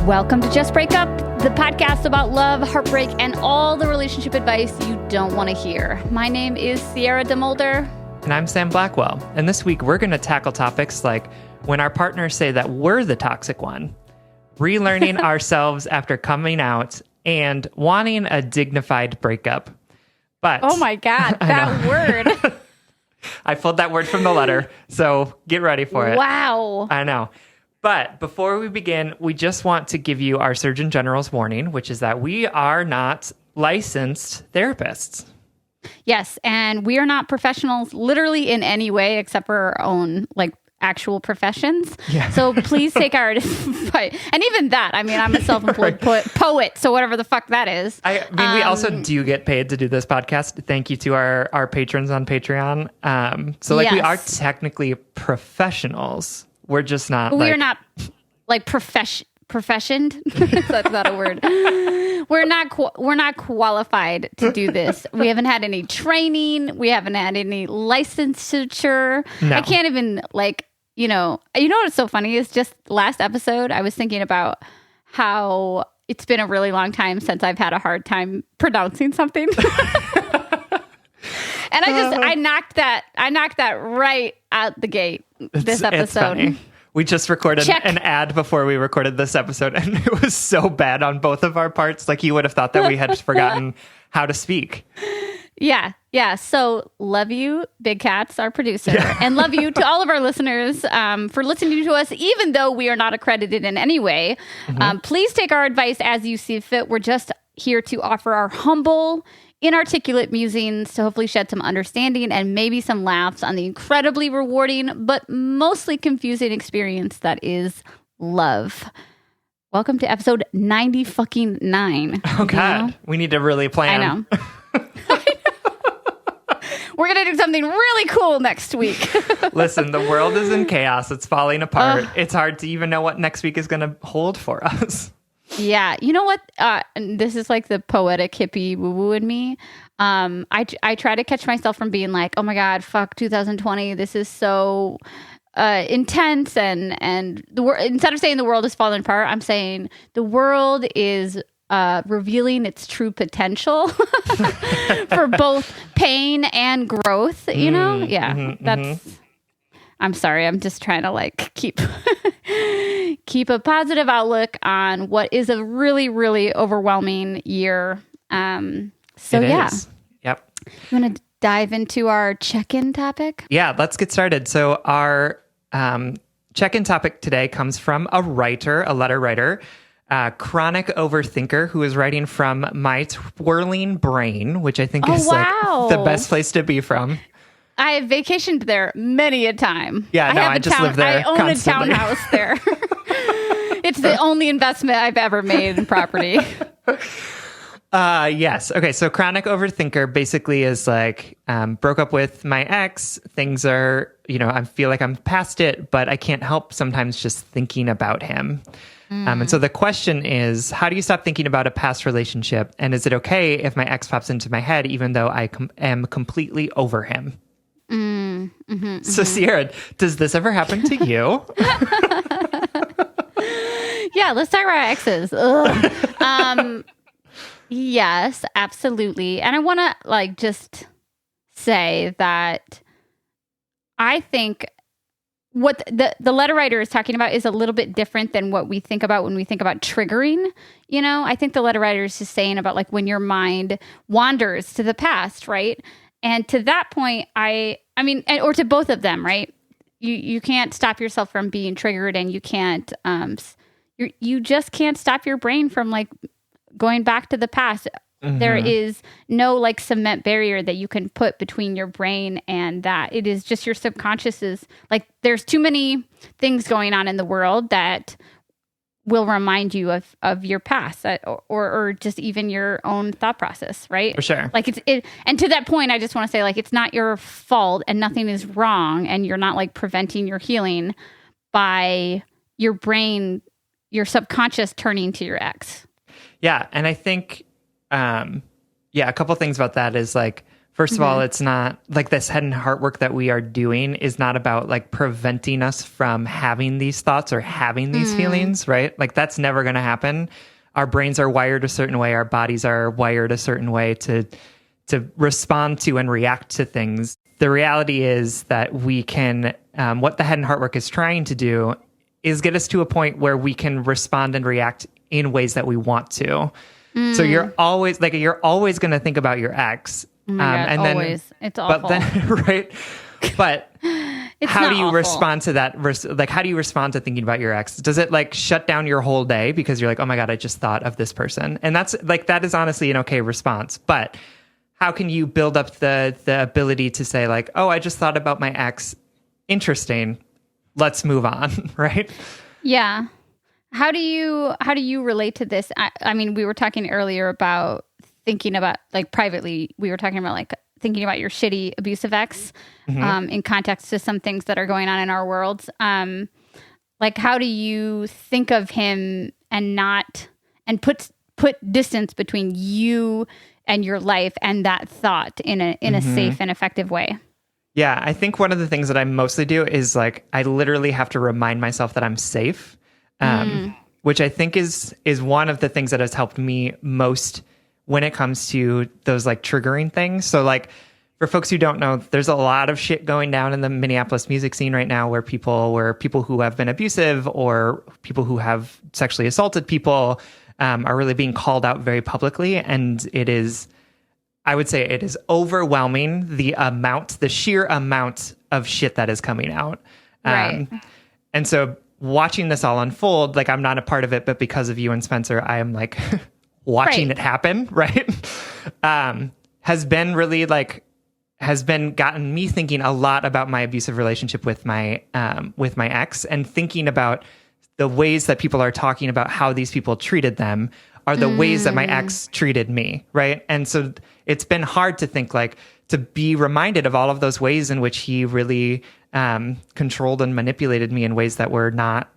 Welcome to Just Break Up, the podcast about love, heartbreak, and all the relationship advice you don't want to hear. My name is Sierra DeMolder. And I'm Sam Blackwell. And this week, we're going to tackle topics like when our partners say that we're the toxic one, relearning ourselves after coming out, and wanting a dignified breakup. But oh my God, that word. I pulled that word from the letter, so get ready for it. Wow. I know. But before we begin, we just want to give you our Surgeon General's warning, which is that we are not licensed therapists. Yes, and we are not professionals literally in any way except for our own, actual professions. Yeah. So please take our advice. And even that, I'm a self-employed poet, so whatever the fuck that is. We also do get paid to do this podcast. Thank you to our patrons on Patreon. Yes. We are technically professionals. We're just not. We are not professioned. That's not a word. We're not qualified to do this. We haven't had any training. We haven't had any licensure. No. I can't even you know what's so funny is just last episode I was thinking about how it's been a really long time since I've had a hard time pronouncing something. And I knocked that right out the gate this episode. It's funny. We just recorded an ad before we recorded this episode, and it was so bad on both of our parts. You would have thought that we had forgotten how to speak. Yeah. So love you, Big Cats, our producer, and love you to all of our listeners for listening to us, even though we are not accredited in any way. Mm-hmm. Please take our advice as you see fit. We're just here to offer our humble, inarticulate musings to hopefully shed some understanding and maybe some laughs on the incredibly rewarding but mostly confusing experience that is love. Welcome to episode 90-fucking-9. Oh God, we need to really plan. I know. We're going to do something really cool next week. Listen, the world is in chaos. It's falling apart. It's hard to even know what next week is going to hold for us. Yeah. You know what? This is the poetic hippie woo-woo in me. I try to catch myself from being oh my God, fuck 2020. This is so intense. And instead of saying the world is falling apart, I'm saying the world is revealing its true potential for both pain and growth, you know? Yeah. Mm-hmm. I'm sorry. I'm just trying to keep a positive outlook on what is a really, really overwhelming year. It is. Yep. You want to dive into our check-in topic? Yeah, let's get started. So our check-in topic today comes from a letter writer, chronic overthinker who is writing from my twirling brain, which I think is the best place to be from. I have vacationed there many a time. Yeah, I just live there. I own constantly. A townhouse there. It's the only investment I've ever made in property. Yes. Okay. So chronic overthinker basically is broke up with my ex. Things are, I feel like I'm past it, but I can't help sometimes just thinking about him. And so the question is, how do you stop thinking about a past relationship? And is it okay if my ex pops into my head, even though I am completely over him? So Sierra, does this ever happen to you? Yeah, let's talk about exes. Yes, absolutely. And I want to just say that I think what the letter writer is talking about is a little bit different than what we think about when we think about triggering. I think the letter writer is just saying about when your mind wanders to the past, right? And to that point, or to both of them, right? You can't stop yourself from being triggered, and you can't, you just can't stop your brain from going back to the past. Mm-hmm. There is no cement barrier that you can put between your brain and that. It is just your subconscious is there's too many things going on in the world that will remind you of your past or just even your own thought process, right? For sure. And to that point, I just want to say it's not your fault and nothing is wrong, and you're not preventing your healing by your brain, your subconscious turning to your ex. Yeah. And I think, a couple things about that is First of all, it's not like this head and heart work that we are doing is not about like preventing us from having these thoughts or having these feelings, right? Like that's never going to happen. Our brains are wired a certain way. Our bodies are wired a certain way to respond to and react to things. The reality is that we can, what the head and heart work is trying to do is get us to a point where we can respond and react in ways that we want to. So you're always going to think about your ex. Oh my God, and always. It's awful. But then, right? But how do you awful. respond to that? Like, how do you respond to thinking about your ex? Does it like shut down your whole day because you're like, oh my God, I just thought of this person? And that's like, that is honestly an okay response. But how can you build up the ability to say like, oh, I just thought about my ex. Interesting. Let's move on. Right? Yeah. How do you relate to this? I mean, we were talking earlier about thinking about like privately, we were talking about like thinking about your shitty abusive ex in context to some things that are going on in our worlds. Like how do you think of him and put distance between you and your life and that thought in a safe and effective way? Yeah, I think one of the things that I mostly do is like I literally have to remind myself that I'm safe, which I think is one of the things that has helped me most when it comes to those like triggering things. So like for folks who don't know, there's a lot of shit going down in the Minneapolis music scene right now where people who have been abusive or people who have sexually assaulted people are really being called out very publicly. And I would say it is overwhelming the sheer amount of shit that is coming out. Right. And so watching this all unfold, like I'm not a part of it, but because of you and Spencer, I am like watching it happen, right? Has been gotten me thinking a lot about my abusive relationship with my ex, and thinking about the ways that people are talking about how these people treated them are the ways that my ex treated me, right? And so it's been hard to think like, to be reminded of all of those ways in which he really controlled and manipulated me in ways that were not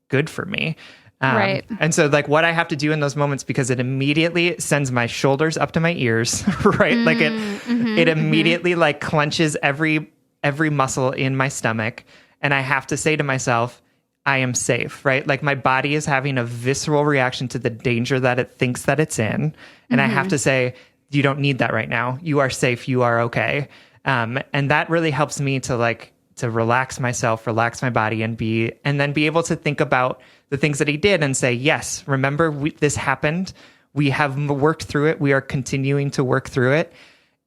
good for me. Right. And so like what I have to do in those moments, because it immediately sends my shoulders up to my ears, right? Like it immediately like clenches every muscle in my stomach. And I have to say to myself, I am safe, right? Like my body is having a visceral reaction to the danger that it thinks that it's in. And I have to say, you don't need that right now. You are safe. You are okay. And that really helps me to relax myself, relax my body, and then be able to think about the things that he did and say, yes, remember this happened. We have worked through it. We are continuing to work through it.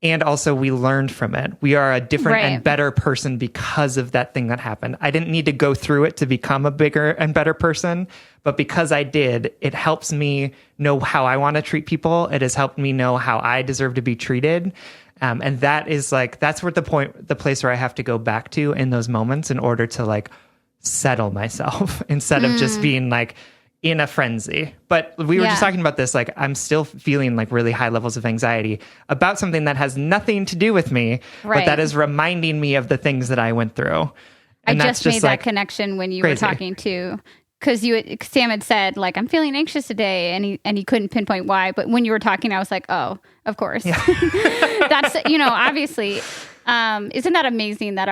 And also we learned from it. We are a different and better person because of that thing that happened. I didn't need to go through it to become a bigger and better person, but because I did, it helps me know how I want to treat people. It has helped me know how I deserve to be treated. And that is like, that's where the place where I have to go back to in those moments in order to like settle myself instead of just being like in a frenzy. But we were just talking about this, like I'm still feeling like really high levels of anxiety about something that has nothing to do with me, but that is reminding me of the things that I went through. And I just made that connection when you were talking to, because Sam had said like, I'm feeling anxious today, and he couldn't pinpoint why, but when you were talking, I was like, oh, of course. Yeah. That's, obviously, isn't that amazing that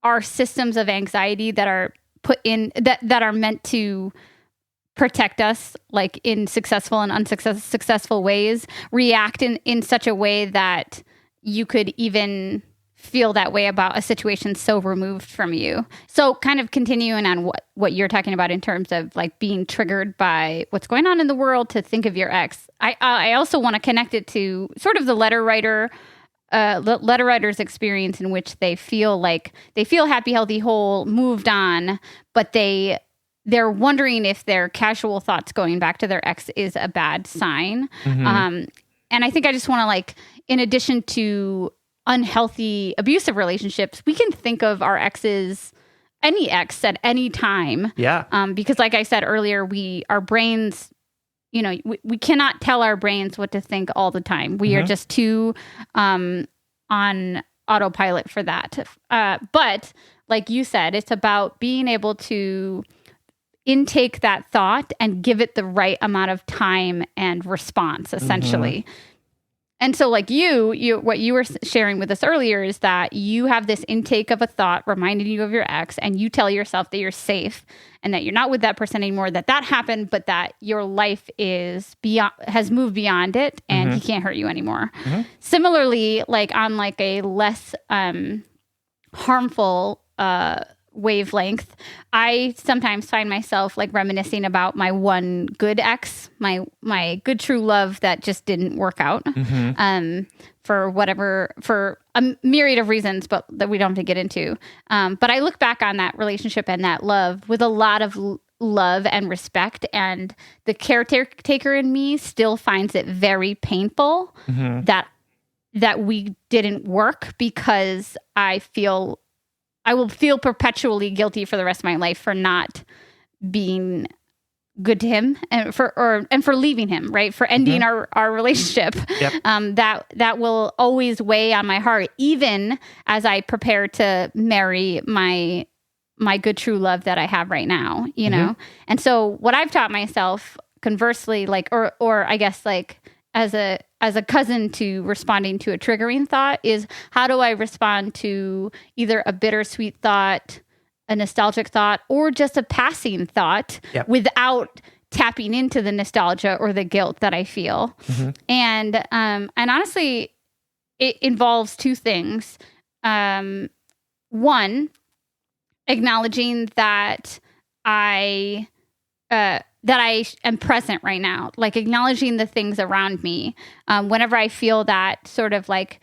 our systems of anxiety that are put in that are meant to protect us, like in successful and unsuccessful ways, react in such a way that you could even feel that way about a situation so removed from you. So kind of continuing on what you're talking about in terms of like being triggered by what's going on in the world to think of your ex. I also want to connect it to sort of the letter writer's experience in which they feel happy, healthy, whole, moved on, but they're wondering if their casual thoughts going back to their ex is a bad sign. And I think I just want to like, in addition to unhealthy abusive relationships, we can think of our exes, any ex at any time. Yeah. Because like I said earlier, our brains, we cannot tell our brains what to think all the time. We are just too on autopilot for that. But like you said, it's about being able to intake that thought and give it the right amount of time and response, essentially. And so like you, what you were sharing with us earlier is that you have this intake of a thought reminding you of your ex, and you tell yourself that you're safe and that you're not with that person anymore, that happened, but that your life has moved beyond it and he can't hurt you anymore. Similarly, like on like a less harmful wavelength, I sometimes find myself like reminiscing about my one good ex, my good true love that just didn't work out for a myriad of reasons, but that we don't have to get into. But I look back on that relationship and that love with a lot of love and respect, and the caretaker in me still finds it very painful that we didn't work, because I will feel perpetually guilty for the rest of my life for not being good to him and for leaving him, right? For ending our relationship. Yep. That will always weigh on my heart, even as I prepare to marry my good true love that I have right now, you know? And so what I've taught myself, conversely, like, or I guess like as a cousin to responding to a triggering thought, is how do I respond to either a bittersweet thought, a nostalgic thought, or just a passing thought without tapping into the nostalgia or the guilt that I feel. And honestly, it involves two things. One, acknowledging that I am present right now, like acknowledging the things around me. Whenever I feel that sort of like,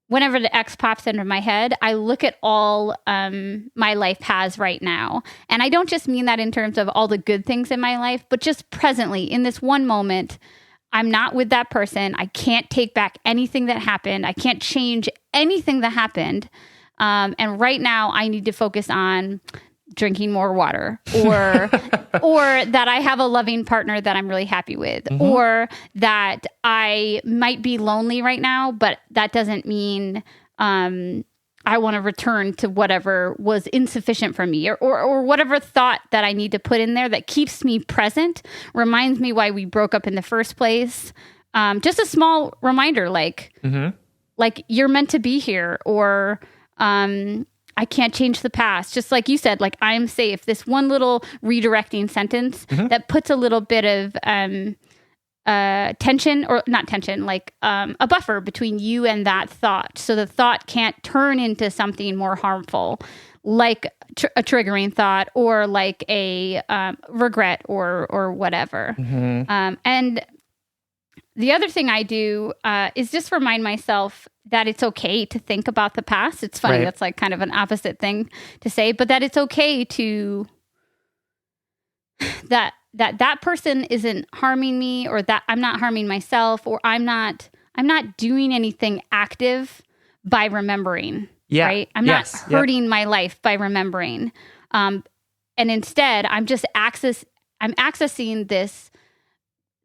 whenever the ex pops into my head, I look at all my life has right now. And I don't just mean that in terms of all the good things in my life, but just presently in this one moment, I'm not with that person. I can't take back anything that happened. I can't change anything that happened. And right now I need to focus on drinking more water, or that I have a loving partner that I'm really happy with, or that I might be lonely right now, but that doesn't mean I want to return to whatever was insufficient for me, or whatever thought that I need to put in there that keeps me present, reminds me why we broke up in the first place. Just a small reminder, like you're meant to be here, or I can't change the past. Just like you said, like, I'm safe. This one little redirecting sentence that puts a little bit of tension, or not tension, like a buffer between you and that thought. So the thought can't turn into something more harmful, like a triggering thought, or like a regret, or whatever. And the other thing I do is just remind myself that it's okay to think about the past. It's funny, that's like kind of an opposite thing to say, but that it's okay to that person isn't harming me, or that I'm not harming myself, or I'm not doing anything active by remembering. Right? I'm not hurting my life by remembering. And instead, I'm just accessing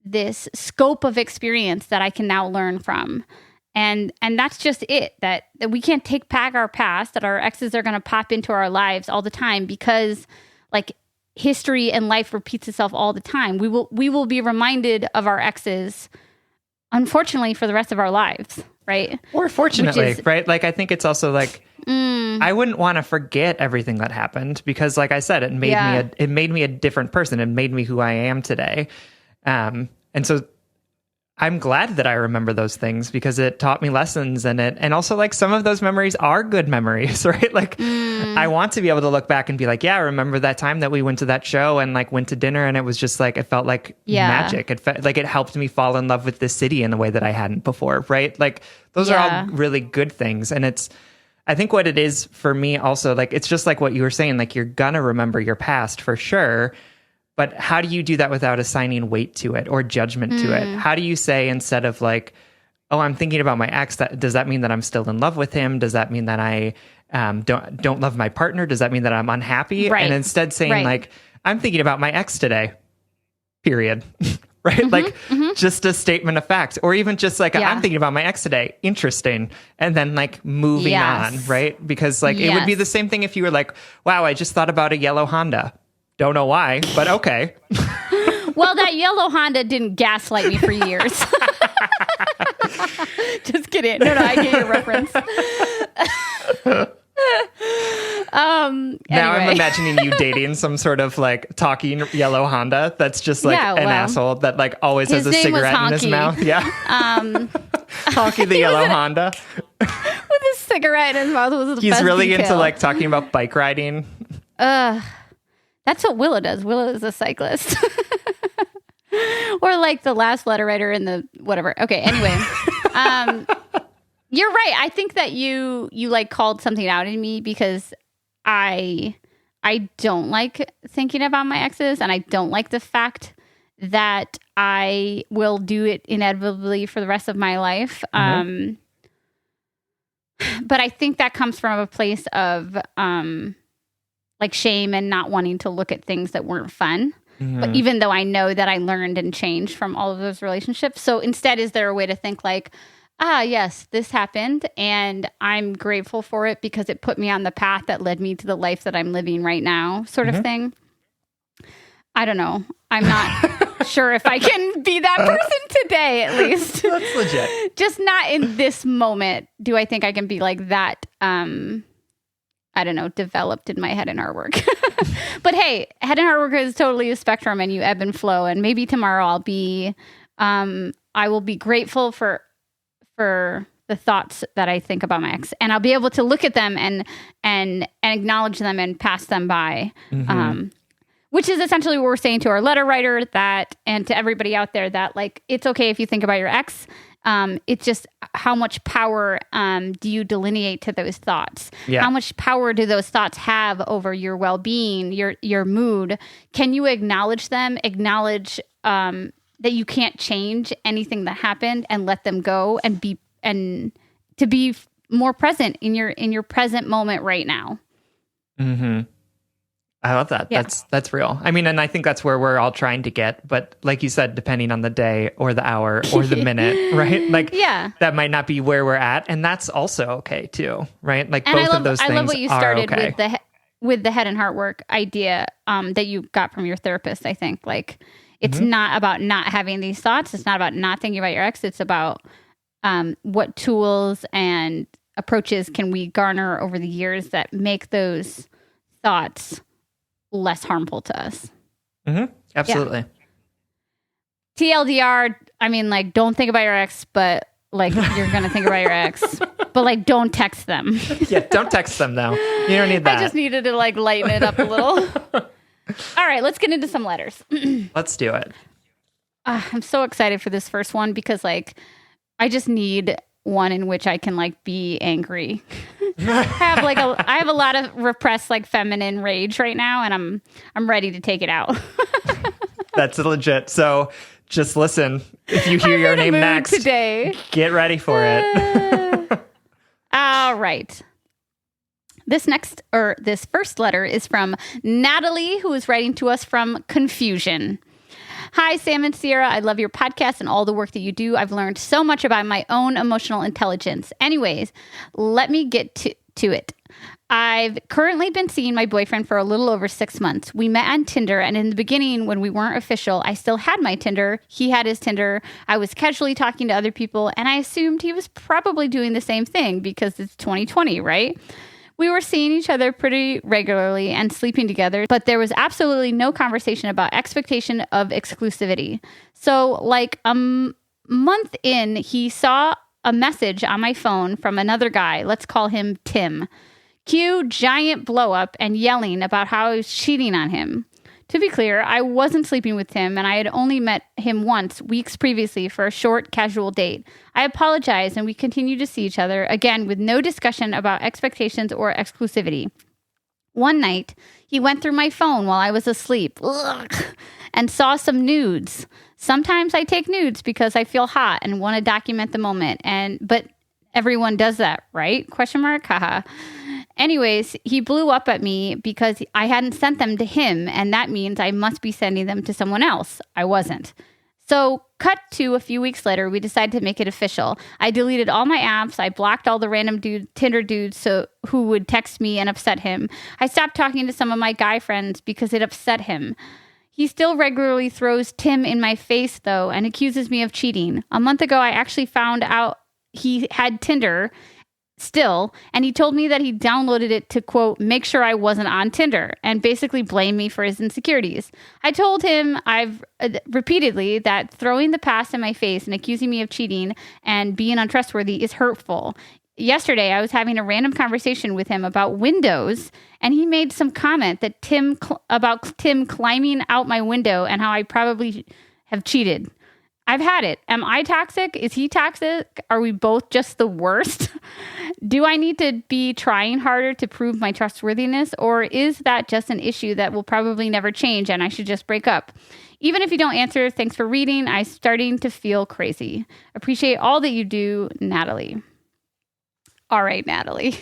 this scope of experience that I can now learn from. And that's just it, that we can't take back our past, that our exes are going to pop into our lives all the time, because like history and life repeats itself all the time. We will be reminded of our exes, unfortunately, for the rest of our lives, right? Or fortunately, right? Like, I think it's also like, I wouldn't want to forget everything that happened, because like I said, it made me a different person. It made me who I am today. And so I'm glad that I remember those things, because it taught me lessons, and also like some of those memories are good memories, right? Like I want to be able to look back and be like, yeah, I remember that time that we went to that show and like went to dinner, and it was just like, it felt like magic. It felt like it helped me fall in love with this city in a way that I hadn't before, right? Like those are all really good things. And I think what it is for me also, like, it's just like what you were saying, like you're gonna remember your past for sure. But how do you do that without assigning weight to it or judgment to it? How do you say, instead of like, oh, I'm thinking about my ex, does that mean that I'm still in love with him? Does that mean that I don't love my partner? Does that mean that I'm unhappy? Right. And instead saying like, I'm thinking about my ex today, period. Right? Like just a statement of fact, or even just like, I'm thinking about my ex today. Interesting. And then like moving on, right? Because like, it would be the same thing if you were like, wow, I just thought about a yellow Honda. Don't know why, but okay. Well, that yellow Honda didn't gaslight me for years. Just kidding. No, I get your reference. Now I'm Anyway. imagining you dating some sort of like talking yellow Honda that's just like an asshole that like always has a name was cigarette in his Honky. mouth. Yeah. Honky the yellow Honda. With a cigarette in his mouth was the He's best really detail. into like talking about bike riding. That's what Willa does. Willa is a cyclist. Or like the last letter writer in the whatever. Okay, anyway. You're right. I think that you like called something out in me because I don't like thinking about my exes, and I don't like the fact that I will do it inevitably for the rest of my life. But I think that comes from a place of like shame and not wanting to look at things that weren't fun. But even though I know that I learned and changed from all of those relationships. So instead, is there a way to think like, yes, this happened and I'm grateful for it because it put me on the path that led me to the life that I'm living right now, sort of thing? I don't know. I'm not sure if I can be that person today, at least. That's legit. Just not in this moment do I think I can be like that, I don't know, developed in my head and artwork. But hey, head and artwork is totally a spectrum and you ebb and flow. And maybe tomorrow I will be grateful for the thoughts that I think about my ex, and I'll be able to look at them and acknowledge them and pass them by. Which is essentially what we're saying to our letter writer and to everybody out there that like, it's okay if you think about your ex. It's just how much power do you delineate to those thoughts? Yeah. How much power do those thoughts have over your well-being, your mood? Can you acknowledge them? Acknowledge that you can't change anything that happened and let them go and to be more present in your present moment right now. I love that. Yeah. That's real. I mean, and I think that's where we're all trying to get. But like you said, depending on the day or the hour or the minute, right? Like, that might not be where we're at, and that's also okay too, right? Like and both of those things I love what you started okay. with the head and heart work idea that you got from your therapist. I think like it's not about not having these thoughts. It's not about not thinking about your ex. It's about what tools and approaches can we garner over the years that make those thoughts less harmful to us. Absolutely. Yeah. TLDR, I mean, like, don't think about your ex, but like, you're going to think about your ex, but like, don't text them. Yeah, don't text them though. You don't need that. I just needed to like lighten it up a little. All right, let's get into some letters. Let's do it. I'm so excited for this first one because like, I just need one in which I can like be angry. I have a lot of repressed like feminine rage right now, and I'm ready to take it out. That's legit. So just listen. If you hear your name next today, get ready for it. All right. This first letter is from Natalie, who is writing to us from Confusion. Hi, Sam and Sierra. I love your podcast and all the work that you do. I've learned so much about my own emotional intelligence. Anyways, let me get to it. I've currently been seeing my boyfriend for a little over 6 months. We met on Tinder, and in the beginning, when we weren't official, I still had my Tinder. He had his Tinder. I was casually talking to other people, and I assumed he was probably doing the same thing because it's 2020, right? We were seeing each other pretty regularly and sleeping together, but there was absolutely no conversation about expectation of exclusivity. So like a month in, he saw a message on my phone from another guy. Let's call him Tim. Cue giant blow up and yelling about how I was cheating on him. To be clear, I wasn't sleeping with Tim, and I had only met him once weeks previously for a short, casual date. I apologized, and we continued to see each other, again, with no discussion about expectations or exclusivity. One night, he went through my phone while I was asleep and saw some nudes. Sometimes I take nudes because I feel hot and want to document the moment, but everyone does that, right? ? Haha. Anyways, he blew up at me because I hadn't sent them to him, and that means I must be sending them to someone else. I wasn't. So, cut to a few weeks later, we decided to make it official. I deleted all my apps. I blocked all the random Tinder dudes who would text me and upset him. I stopped talking to some of my guy friends because it upset him. He still regularly throws Tim in my face, though, and accuses me of cheating. A month ago, I actually found out he had Tinder still, and he told me that he downloaded it to, quote, make sure I wasn't on Tinder, and basically blame me for his insecurities. I told him repeatedly that throwing the past in my face and accusing me of cheating and being untrustworthy is hurtful. Yesterday, I was having a random conversation with him about windows, and he made some comment that about Tim climbing out my window and how I probably have cheated. I've had it. Am I toxic? Is he toxic? Are we both just the worst? Do I need to be trying harder to prove my trustworthiness? Or is that just an issue that will probably never change and I should just break up? Even if you don't answer, thanks for reading. I'm starting to feel crazy. Appreciate all that you do, Natalie. All right, Natalie.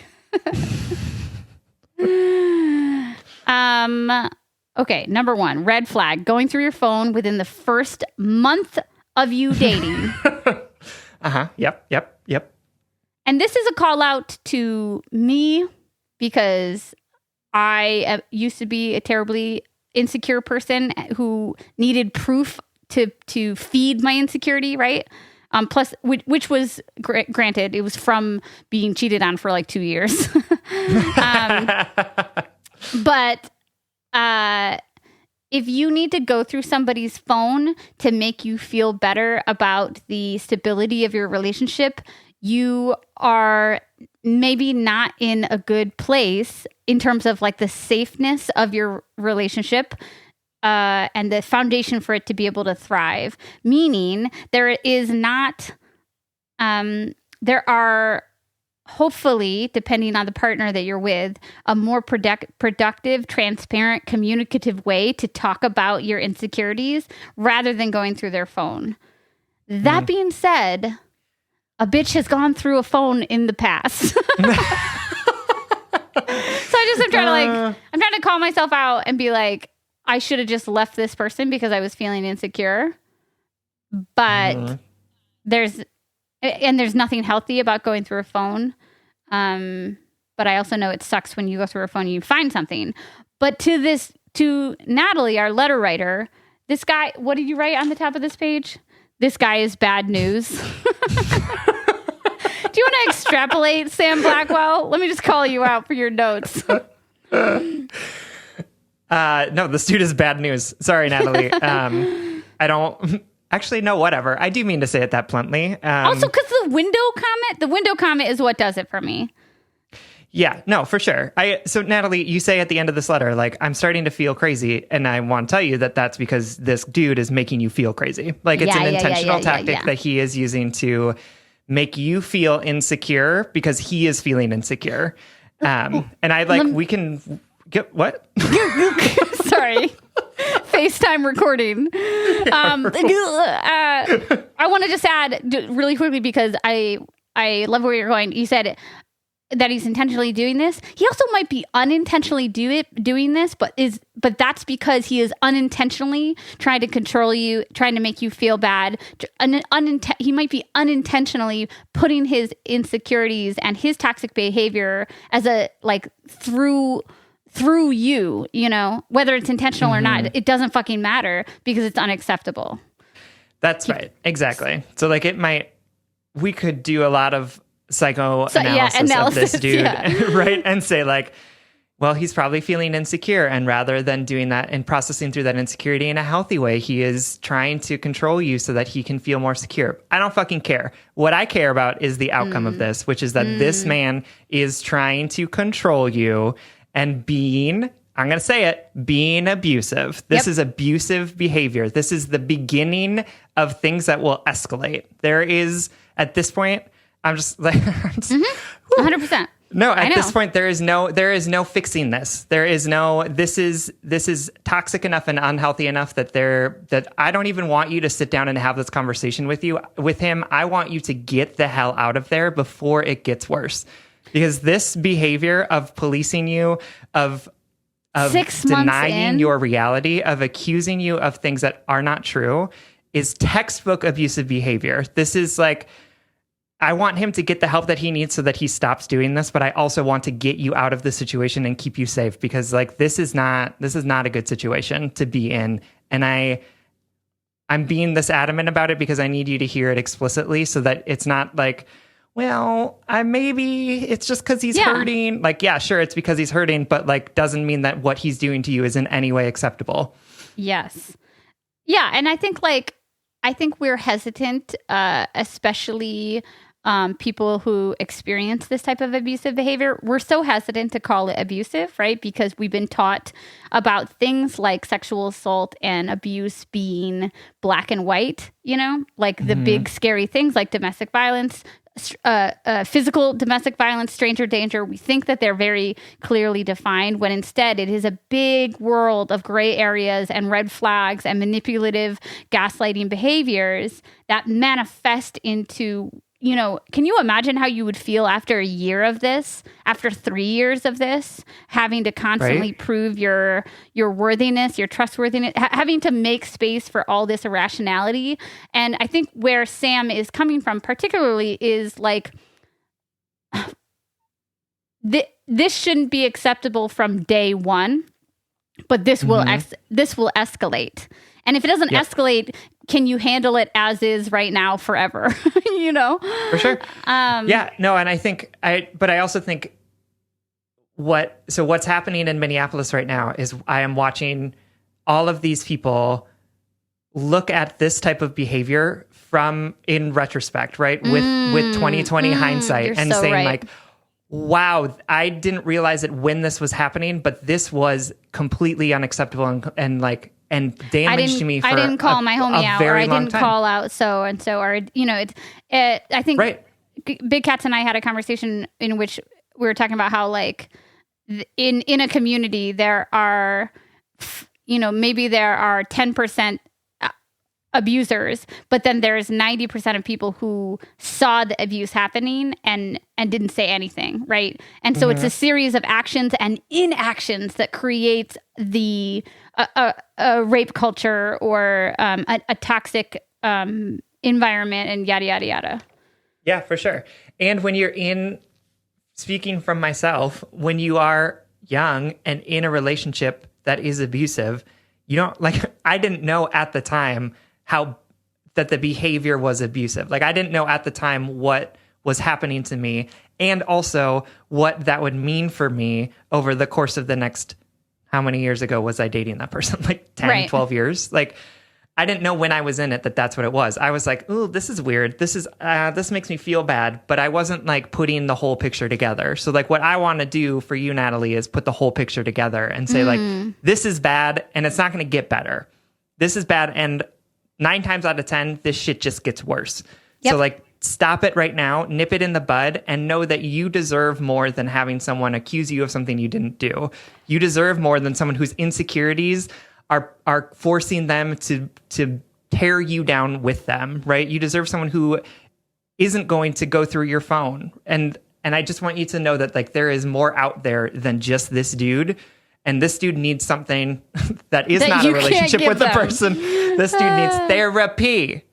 Okay, number 1, red flag. Going through your phone within the first month of you dating. Yep. And this is a call out to me because I used to be a terribly insecure person who needed proof to feed my insecurity, right? Plus, which was granted, it was from being cheated on for like 2 years. But if you need to go through somebody's phone to make you feel better about the stability of your relationship, you are maybe not in a good place in terms of like the safeness of your relationship and the foundation for it to be able to thrive. Meaning there is not, there are hopefully, depending on the partner that you're with, a more productive, transparent, communicative way to talk about your insecurities rather than going through their phone. That being said, a bitch has gone through a phone in the past. So I'm trying to call myself out and be like, I should have just left this person because I was feeling insecure. But there's nothing healthy about going through a phone. But I also know it sucks when you go through a phone and you find something. But to Natalie, our letter writer, this guy, what did you write on the top of this page? This guy is bad news. Do you want to extrapolate, Sam Blackwell? Let me just call you out for your notes. No, this dude is bad news. Sorry, Natalie. I don't actually no, whatever. I do mean to say it that bluntly. Also, because the window comment is what does it for me. Yeah, no, for sure. So Natalie, you say at the end of this letter, like, I'm starting to feel crazy. And I want to tell you that that's because this dude is making you feel crazy. Like it's an intentional tactic that he is using to make you feel insecure because he is feeling insecure. And we can get what? Sorry. FaceTime recording. I want to just add really quickly because I love where you're going. You said that he's intentionally doing this. He also might be unintentionally doing this, but that's because he is unintentionally trying to control you, trying to make you feel bad. He might be unintentionally putting his insecurities and his toxic behavior as through you, whether it's intentional or not, it doesn't fucking matter because it's unacceptable. That's right. Exactly. So we could do a lot of psychoanalysis of this dude, right? And say like, well, he's probably feeling insecure. And rather than doing that and processing through that insecurity in a healthy way, he is trying to control you so that he can feel more secure. I don't fucking care. What I care about is the outcome of this, which is that this man is trying to control you and being abusive. This is abusive behavior. This is the beginning of things that will escalate. There is, at this point, I'm just like, 100%. No, at this point, there is no fixing this. There is no, this is toxic enough and unhealthy enough that I don't even want you to sit down and have this conversation with him. I want you to get the hell out of there before it gets worse. Because this behavior of policing you, of 6 months denying your reality, of accusing you of things that are not true, is textbook abusive behavior. This is like, I want him to get the help that he needs so that he stops doing this, but I also want to get you out of the situation and keep you safe because like this is not a good situation to be in. And I'm being this adamant about it because I need you to hear it explicitly so that it's not like, well, maybe it's just because he's hurting. Like, yeah, sure, it's because he's hurting, but like doesn't mean that what he's doing to you is in any way acceptable. Yes. Yeah. And I think we're hesitant, especially people who experience this type of abusive behavior. We're so hesitant to call it abusive, right? Because we've been taught about things like sexual assault and abuse being black and white, like the big scary things like domestic violence, physical domestic violence, stranger danger. We think that they're very clearly defined when instead it is a big world of gray areas and red flags and manipulative gaslighting behaviors that manifest into, can you imagine how you would feel after a year of this, after 3 years of this, having to constantly prove your worthiness, your trustworthiness, having to make space for all this irrationality? And I think where Sam is coming from particularly is like, this shouldn't be acceptable from day one, but this will escalate. And if it doesn't escalate, can you handle it as is right now forever? For sure. Yeah, no. And I think but I also think what's happening in Minneapolis right now is I am watching all of these people look at this type of behavior in retrospect, right? With 2020 hindsight and so saying like, wow, I didn't realize it when this was happening, but this was completely unacceptable and damage to me for I didn't call my homie out, or I didn't call out so and so, or I think Big Cats and I had a conversation in which we were talking about how like in a community there are maybe there are 10% abusers, but then there's 90% of people who saw the abuse happening and didn't say anything, right? And so it's a series of actions and inactions that creates the a rape culture or a toxic environment and yada yada yada. Yeah, for sure. And when you're speaking from myself, when you are young and in a relationship that is abusive, you don't I didn't know at the time that the behavior was abusive. Like I didn't know at the time what was happening to me and also what that would mean for me over the course of the next, how many years ago was I dating that person? Like 10, 12 years. Like I didn't know when I was in it that's what it was. I was like, "Ooh, this is weird. This makes me feel bad," but I wasn't like putting the whole picture together. So like what I want to do for you, Natalie, is put the whole picture together and say like, this is bad and it's not going to get better. This is bad and 9 times out of 10, this shit just gets worse. Yep. So like, stop it right now, nip it in the bud, and know that you deserve more than having someone accuse you of something you didn't do. You deserve more than someone whose insecurities are forcing them to tear you down with them, right? You deserve someone who isn't going to go through your phone. And I just want you to know that like there is more out there than just this dude. And this dude needs something that is not a relationship with the person. This dude needs therapy.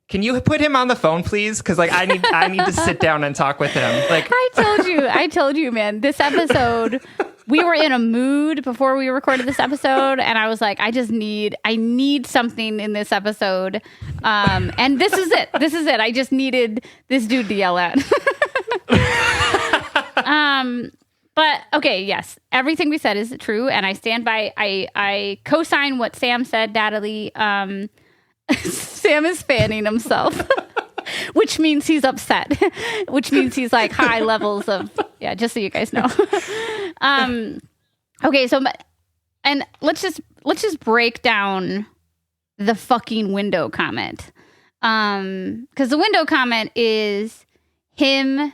Can you put him on the phone, please? Because like I need to sit down and talk with him. Like I told you, man. This episode, we were in a mood before we recorded this episode, and I was like, I need something in this episode, and this is it. This is it. I just needed this dude to yell at. But okay, yes, everything we said is true, and I stand by. I co-sign what Sam said, Natalie. Sam is fanning himself, which means he's upset, which means he's like high levels of just so you guys know. Okay, so and let's just break down the fucking window comment, because the window comment is him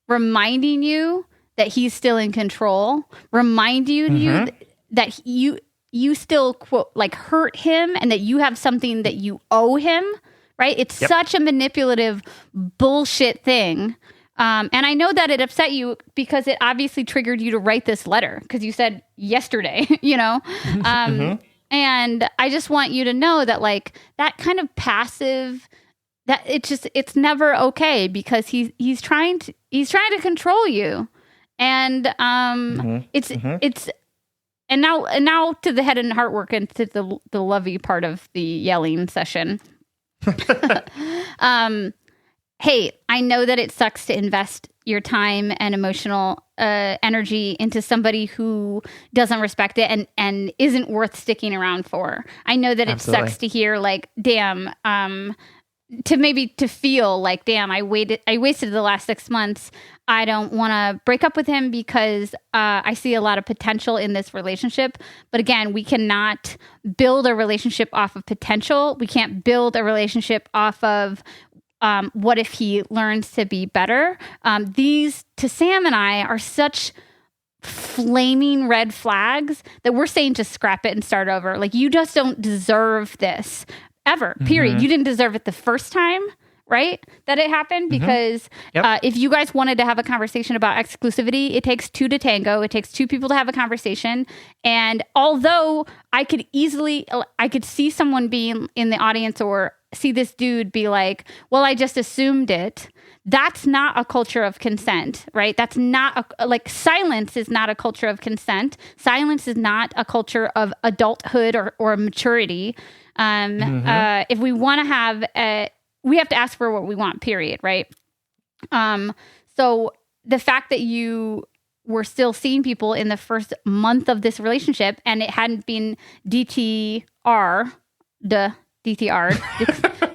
reminding you that he's still in control, remind you that you still, quote, like hurt him and that you have something that you owe him, right? It's such a manipulative bullshit thing. And I know that it upset you because it obviously triggered you to write this letter because you said yesterday, and I just want you to know that like that kind of passive, that it's never okay because he's trying to control you. And it's and now to the head and heart work and to the lovey part of the yelling session. hey, I know that it sucks to invest your time and emotional energy into somebody who doesn't respect it and isn't worth sticking around for. I know that Absolutely. it sucks to hear like, damn, to feel like, damn, I wasted the last 6 months. I don't want to break up with him because I see a lot of potential in this relationship. But again, we cannot build a relationship off of potential. We can't build a relationship off of what if he learns to be better. These, to Sam and I, are such flaming red flags that we're saying to scrap it and start over. Like, you just don't deserve this ever, period. You didn't deserve it the first time, right, that it happened, because if you guys wanted to have a conversation about exclusivity, it takes two to tango. It takes two people to have a conversation. And although I could see someone being in the audience or see this dude be like, well, I just assumed it. That's not a culture of consent, right? That's not like, silence is not a culture of consent. Silence is not a culture of adulthood or maturity. If we want to have we have to ask for what we want, period, right? So the fact that you were still seeing people in the first month of this relationship and it hadn't been DTR'd,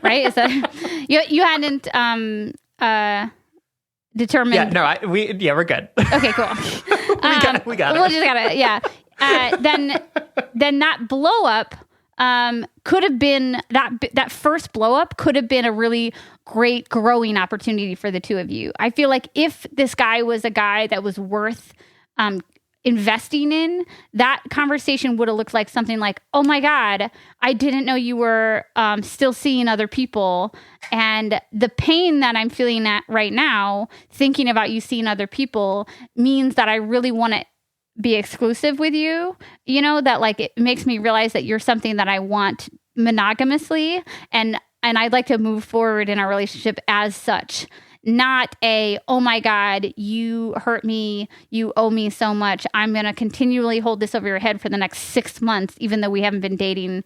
right? Is that you hadn't determined? Yeah, no, we're good. Okay, cool. we got it. We'll just got it. Yeah. Then that blow up could have been that first blow up could have been a really great growing opportunity for the two of you. I feel like if this guy was a guy that was worth investing in, that conversation would have looked like something like, oh my God, I didn't know you were still seeing other people. And the pain that I'm feeling at right now, thinking about you seeing other people, means that I really want to be exclusive with you. You know, that like, it makes me realize that you're something that I want monogamously. And I'd like to move forward in our relationship as such. Not oh my God, you hurt me, you owe me so much, I'm going to continually hold this over your head for the next 6 months, even though we haven't been dating,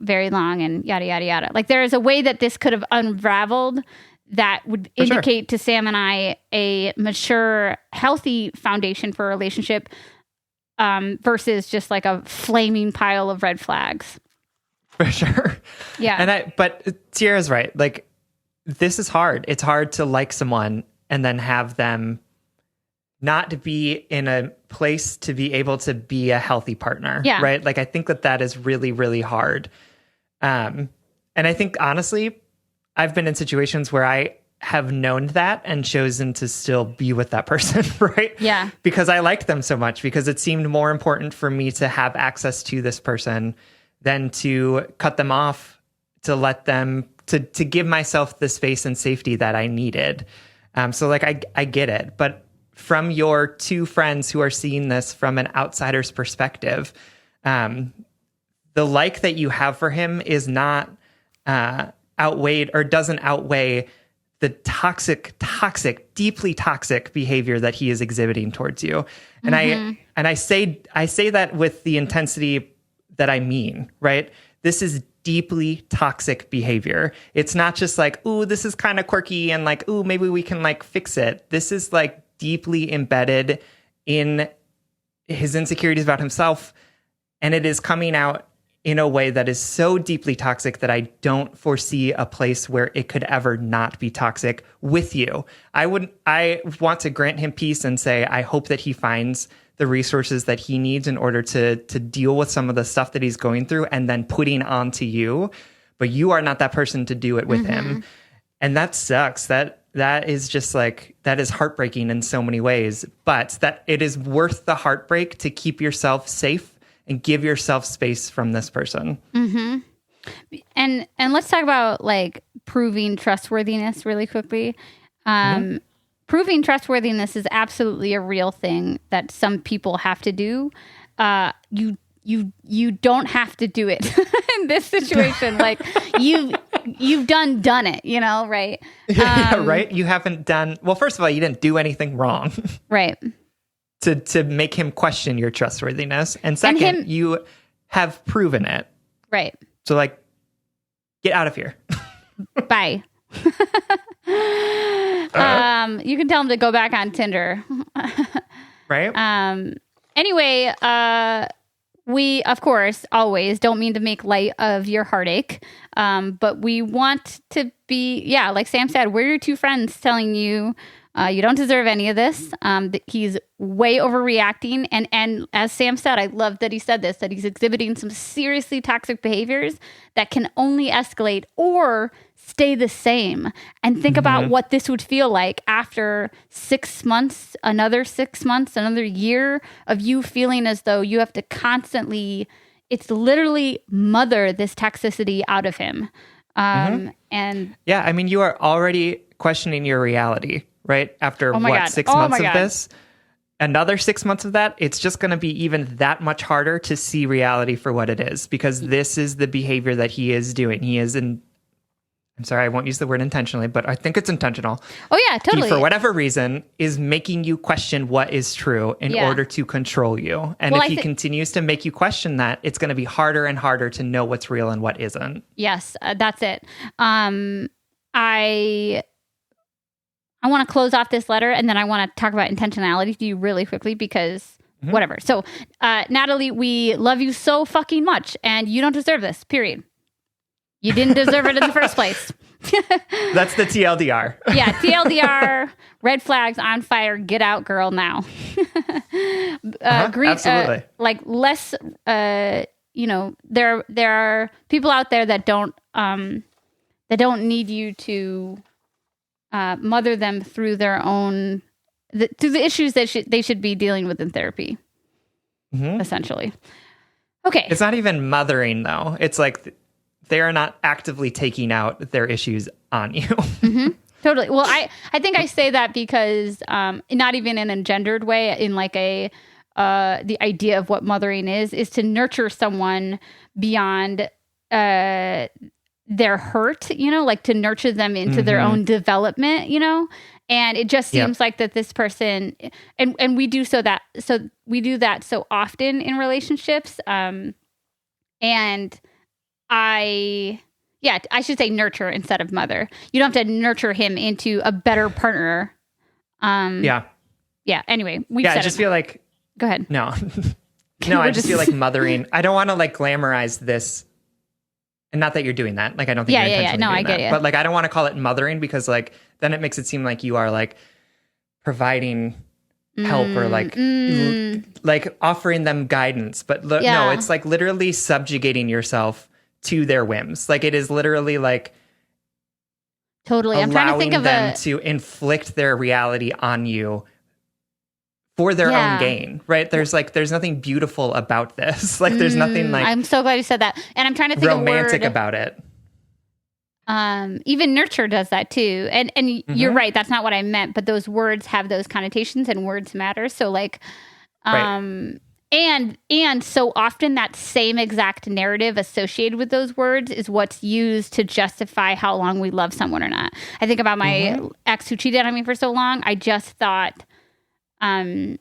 very long, and yada, yada, yada. Like, there is a way that this could have unraveled that would indicate to Sam and I a mature, healthy foundation for a relationship, versus just like a flaming pile of red flags. For sure. Yeah. But Sierra's right. Like, this is hard. It's hard to like someone and then have them not be in a place to be able to be a healthy partner. Yeah. Right. Like, I think that is really, really hard. And I think, honestly, I've been in situations where I have known that and chosen to still be with that person. Right. Yeah. Because I liked them so much, because it seemed more important for me to have access to this person than to cut them off, to let them, to give myself the space and safety that I needed. So like, I get it. But from your two friends who are seeing this from an outsider's perspective, the like that you have for him is not outweighed, or doesn't outweigh the toxic, deeply toxic behavior that he is exhibiting towards you. And I say that with the intensity that I mean, right? This is deeply toxic behavior. It's not just like, ooh, this is kind of quirky and like, ooh, maybe we can like fix it. This is like deeply embedded in his insecurities about himself. And it is coming out in a way that is so deeply toxic that I don't foresee a place where it could ever not be toxic with you. I want to grant him peace and say, I hope that he finds the resources that he needs in order to deal with some of the stuff that he's going through and then putting onto you. But you are not that person to do it with him. And that sucks. That is just like, that is heartbreaking in so many ways, but that it is worth the heartbreak to keep yourself safe and give yourself space from this person. And let's talk about like proving trustworthiness really quickly. Proving trustworthiness is absolutely a real thing that some people have to do. You don't have to do it in this situation. Like you've done it, right? Yeah, right. You haven't done, well, first of all, you didn't do anything wrong. Right. To make him question your trustworthiness. And second, you have proven it. Right. So like, get out of here. Bye. You can tell him to go back on Tinder. Right. Anyway, we, of course, always don't mean to make light of your heartache. But we want to be, like Sam said, we're your two friends telling you you don't deserve any of this. That he's way overreacting. And as Sam said, I love that he said this, that he's exhibiting some seriously toxic behaviors that can only escalate or stay the same. And think about what this would feel like after 6 months, another 6 months, another year of you feeling as though you have to constantly, it's literally mother this toxicity out of him. And yeah, I mean, you are already questioning your reality, right? After 6 months of this, another 6 months of that, it's just going to be even that much harder to see reality for what it is, because this is the behavior that he is doing. He is I'm sorry, I won't use the word intentionally, but I think it's intentional. Oh yeah, totally. He, for whatever reason, is making you question what is true in order to control you. And if he continues to make you question that, it's going to be harder and harder to know what's real and what isn't. Yes, that's it. I want to close off this letter, and then I want to talk about intentionality to you really quickly because whatever. So, Natalie, we love you so fucking much, and you don't deserve this, period. You didn't deserve it in the first place. That's the TLDR. Yeah, TLDR, red flags on fire, get out, girl, now. Absolutely. Like less, there are people out there that don't need you to mother them through their own, through the issues that they should be dealing with in therapy, essentially. Okay. It's not even mothering, though. It's like they are not actively taking out their issues on you. Totally. Well, I think I say that because not even in a gendered way, in like the idea of what mothering is to nurture someone beyond their hurt, like to nurture them into their own development, and it just seems like that this person, and we do we do that so often in relationships. And I should say nurture instead of mother. You don't have to nurture him into a better partner. Yeah. Anyway, I just feel like, go ahead. No, I just feel like mothering. I don't want to like glamorize this. And not that you're doing that. Like, I don't think you're intentionally doing I get that. it. But like, I don't want to call it mothering because like, then it makes it seem like you are like providing help or like offering them guidance. But no, it's like literally subjugating yourself to their whims. Like it is literally like totally. I'm trying to think of them to inflict their reality on you for their own gain, right? There's nothing beautiful about this. Like there's nothing like I'm so glad you said that. And I'm trying to think romantic about it. Even nurture does that too. And you're right, that's not what I meant, but those words have those connotations and words matter. So like and so often that same exact narrative associated with those words is what's used to justify how long we love someone or not. I think about my ex who cheated on me for so long. I just thought that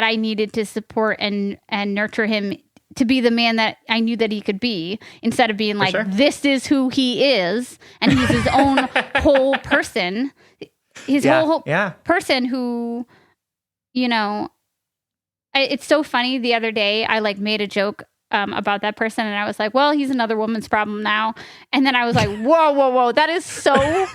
I needed to support and nurture him to be the man that I knew that he could be, instead of being like, this is who he is, and he's his own whole person. His whole person who, it's so funny. The other day, I like made a joke about that person, and I was like, well, he's another woman's problem now. And then I was like, whoa, that is so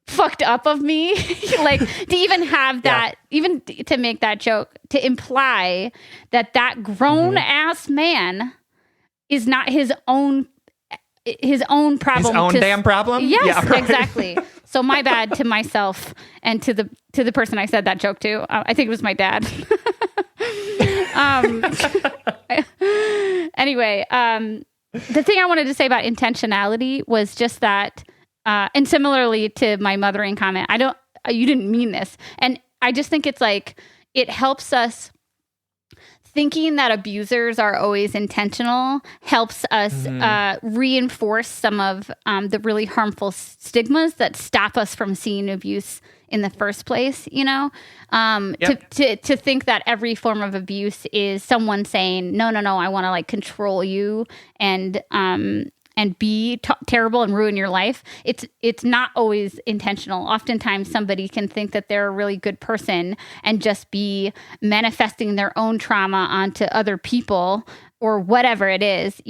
fucked up of me. Like to even have that, even to make that joke, to imply that grown ass man is not his own problem. His own damn problem? Yes, exactly. So my bad to myself and to the person I said that joke to. I think it was my dad. Anyway, the thing I wanted to say about intentionality was just that, and similarly to my mothering comment, you didn't mean this. And I just think it's like, it helps us. Thinking that abusers are always intentional helps us reinforce some of the really harmful stigmas that stop us from seeing abuse in the first place, to think that every form of abuse is someone saying, no, I want to like control you and and be terrible and ruin your life, it's not always intentional. Oftentimes somebody can think that they're a really good person and just be manifesting their own trauma onto other people or whatever it is,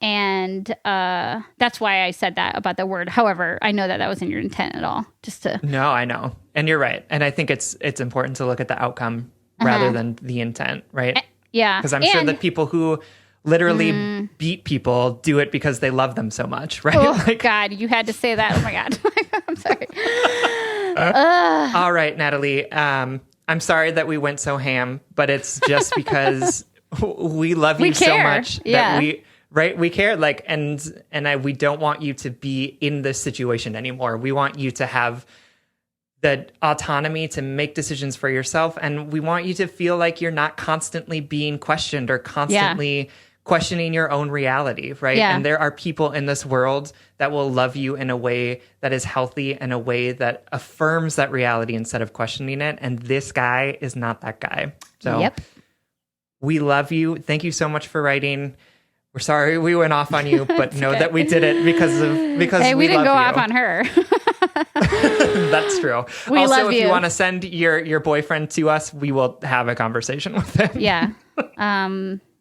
and that's why I said that about the word. However, I know that wasn't your intent at all. No, I know. And you're right. And I think it's important to look at the outcome rather than the intent, right? Yeah. Because I'm sure that people who literally beat people do it because they love them so much, right? Oh, God, you had to say that. Oh, my God. I'm sorry. All right, Natalie. I'm sorry that we went so ham, but it's just because we love you so much that we care. We don't want you to be in this situation anymore. We want you to have the autonomy to make decisions for yourself. And we want you to feel like you're not constantly being questioned or constantly questioning your own reality, right? Yeah. And there are people in this world that will love you in a way that is healthy, in a way that affirms that reality instead of questioning it. And this guy is not that guy. So we love you. Thank you so much for writing. We're sorry we went off on you, but know that we did it because hey, we didn't go off on her. That's true. We also, love if you want to send your boyfriend to us, we will have a conversation with him. Yeah.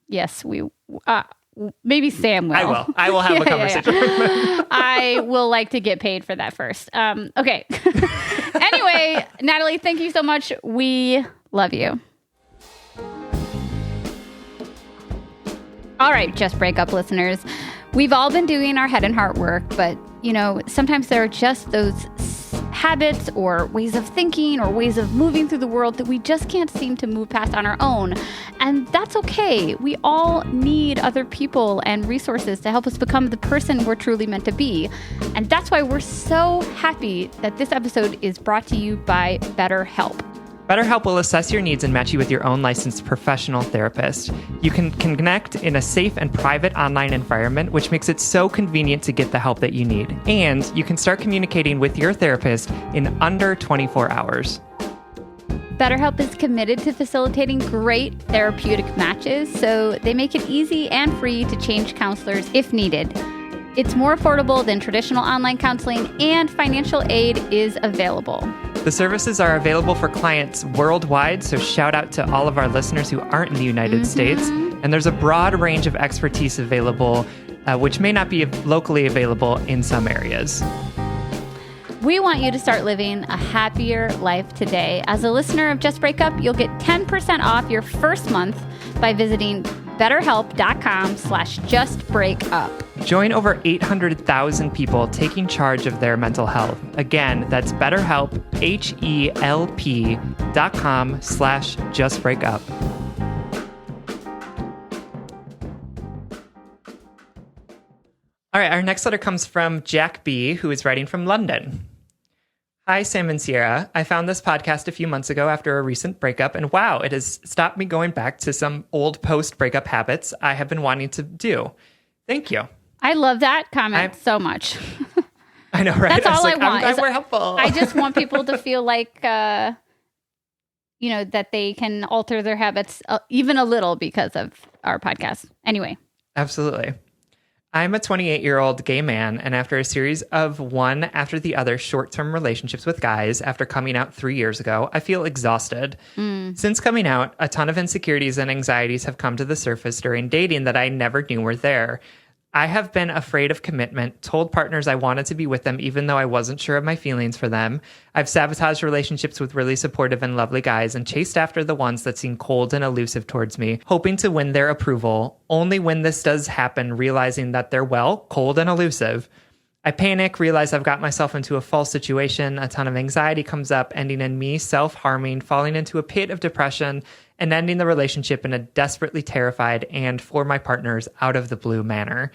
Yes, we maybe Sam will. I will have a conversation with him. I will like to get paid for that first. Okay. Anyway, Natalie, thank you so much. We love you. All right, Just Breakup listeners. We've all been doing our head and heart work, but, sometimes there are just those habits or ways of thinking or ways of moving through the world that we just can't seem to move past on our own. And that's okay. We all need other people and resources to help us become the person we're truly meant to be. And that's why we're so happy that this episode is brought to you by BetterHelp. BetterHelp will assess your needs and match you with your own licensed professional therapist. You can connect in a safe and private online environment, which makes it so convenient to get the help that you need. And you can start communicating with your therapist in under 24 hours. BetterHelp is committed to facilitating great therapeutic matches, so they make it easy and free to change counselors if needed. It's more affordable than traditional online counseling, and financial aid is available. The services are available for clients worldwide, so shout out to all of our listeners who aren't in the United States. And there's a broad range of expertise available, which may not be locally available in some areas. We want you to start living a happier life today. As a listener of Just Breakup, you'll get 10% off your first month by visiting BetterHelp.com/justbreakup. Join over 800,000 people taking charge of their mental health. Again, that's BetterHelp, HELP.com/justbreakup. All right, our next letter comes from Jack B., who is writing from London. Hi, Sam and Sierra. I found this podcast a few months ago after a recent breakup, and wow, it has stopped me going back to some old post-breakup habits I have been wanting to do. Thank you. I love that comment so much. I know, right? That's all I want. I'm glad we're helpful. I just want people to feel like, that they can alter their habits even a little because of our podcast. Anyway. Absolutely. I'm a 28-year-old gay man, and after a series of one after the other short-term relationships with guys after coming out 3 years ago, I feel exhausted. Since coming out, a ton of insecurities and anxieties have come to the surface during dating that I never knew were there. I have been afraid of commitment, told partners I wanted to be with them even though I wasn't sure of my feelings for them. I've sabotaged relationships with really supportive and lovely guys and chased after the ones that seem cold and elusive towards me, hoping to win their approval. Only when this does happen, realizing that they're, cold and elusive. I panic, realize I've got myself into a false situation, a ton of anxiety comes up, ending in me self-harming, falling into a pit of depression, and ending the relationship in a desperately terrified and, for my partners, out of the blue manner.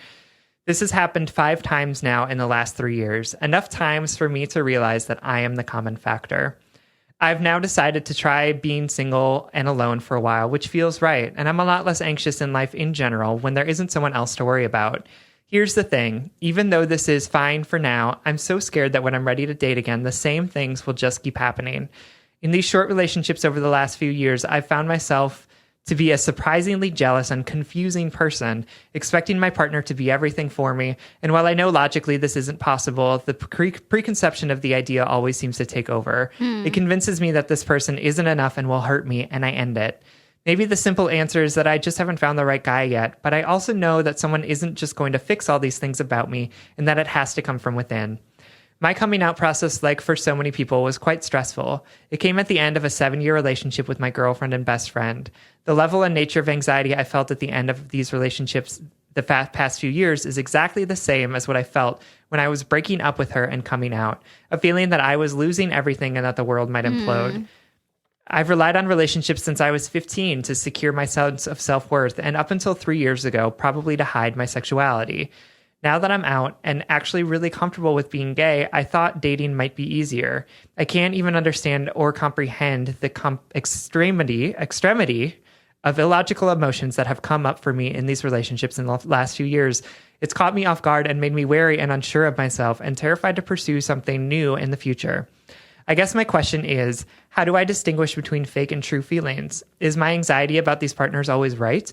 This has happened 5 times now in the last 3 years, enough times for me to realize that I am the common factor. I've now decided to try being single and alone for a while, which feels right, and I'm a lot less anxious in life in general when there isn't someone else to worry about. Here's the thing, even though this is fine for now, I'm so scared that when I'm ready to date again, the same things will just keep happening. In these short relationships over the last few years, I've found myself to be a surprisingly jealous and confusing person, expecting my partner to be everything for me. And while I know logically this isn't possible, the preconception of the idea always seems to take over. It convinces me that this person isn't enough and will hurt me, and I end it. Maybe the simple answer is that I just haven't found the right guy yet, but I also know that someone isn't just going to fix all these things about me and that it has to come from within. My coming out process, like for so many people, was quite stressful. It came at the end of a 7-year relationship with my girlfriend and best friend. The level and nature of anxiety I felt at the end of these relationships the past few years is exactly the same as what I felt when I was breaking up with her and coming out, a feeling that I was losing everything and that the world might implode. I've relied on relationships since I was 15 to secure my sense of self-worth, and up until 3 years ago, probably to hide my sexuality. Now that I'm out and actually really comfortable with being gay, I thought dating might be easier. I can't even understand or comprehend the extremity of illogical emotions that have come up for me in these relationships in the last few years. It's caught me off guard and made me wary and unsure of myself and terrified to pursue something new in the future. I guess my question is, how do I distinguish between fake and true feelings? Is my anxiety about these partners always right?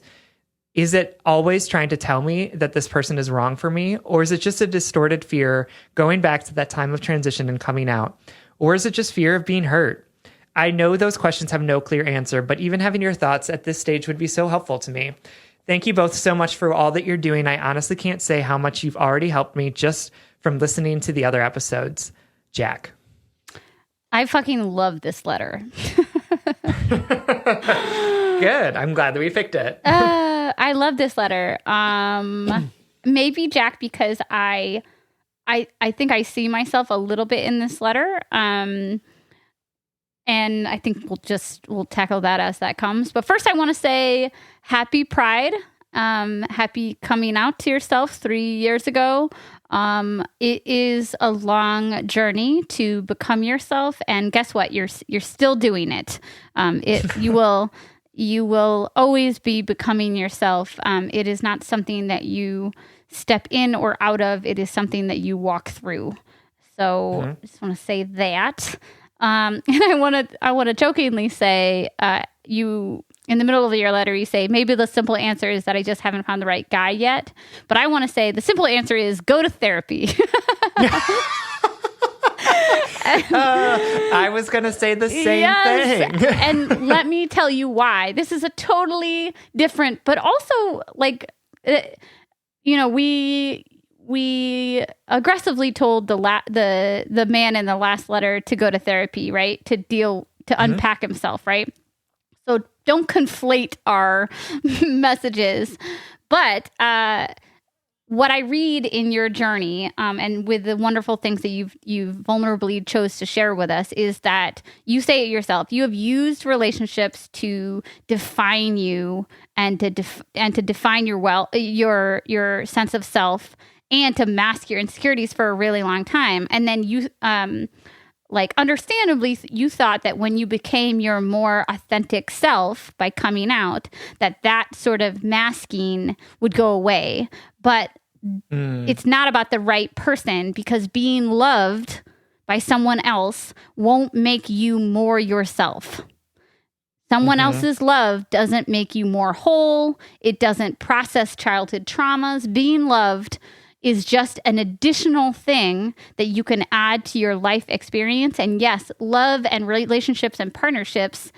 Is it always trying to tell me that this person is wrong for me? Or is it just a distorted fear going back to that time of transition and coming out? Or is it just fear of being hurt? I know those questions have no clear answer, but even having your thoughts at this stage would be so helpful to me. Thank you both so much for all that you're doing. I honestly can't say how much you've already helped me just from listening to the other episodes. Jack. I fucking love this letter. Good. I'm glad that we picked it. I love this letter. Maybe Jack, because I think I see myself a little bit in this letter. And I think we'll tackle that as that comes. But first I want to say happy Pride. Happy coming out to yourself 3 years ago. It is a long journey to become yourself, and guess what? You're still doing it. You will always be becoming yourself. It is not something that you step in or out of. It is something that you walk through. So I just want to say that. And I want to jokingly say, you, in the middle of your letter, you say, maybe the simple answer is that I just haven't found the right guy yet. But I want to say the simple answer is go to therapy. I was going to say the same thing. And let me tell you why. This is a totally different, but also like, we aggressively told the man in the last letter to go to therapy, right? To unpack himself, right? So don't conflate our messages. But what I read in your journey, and with the wonderful things that you've vulnerably chose to share with us, is that you say it yourself. You have used relationships to define you and to define your sense of self and to mask your insecurities for a really long time. And then you understandably, you thought that when you became your more authentic self by coming out, that sort of masking would go away. But it's not about the right person, because being loved by someone else won't make you more yourself. Someone else's love doesn't make you more whole. It doesn't process childhood traumas. Being loved is just an additional thing that you can add to your life experience. And yes, love and relationships and partnerships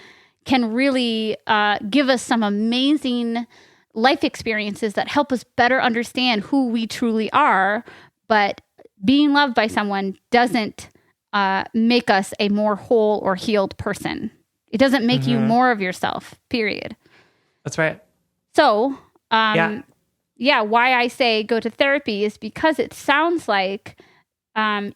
can really give us some amazing life experiences that help us better understand who we truly are. But being loved by someone doesn't make us a more whole or healed person. It doesn't make you more of yourself, period. That's right. So, why I say go to therapy is because it sounds like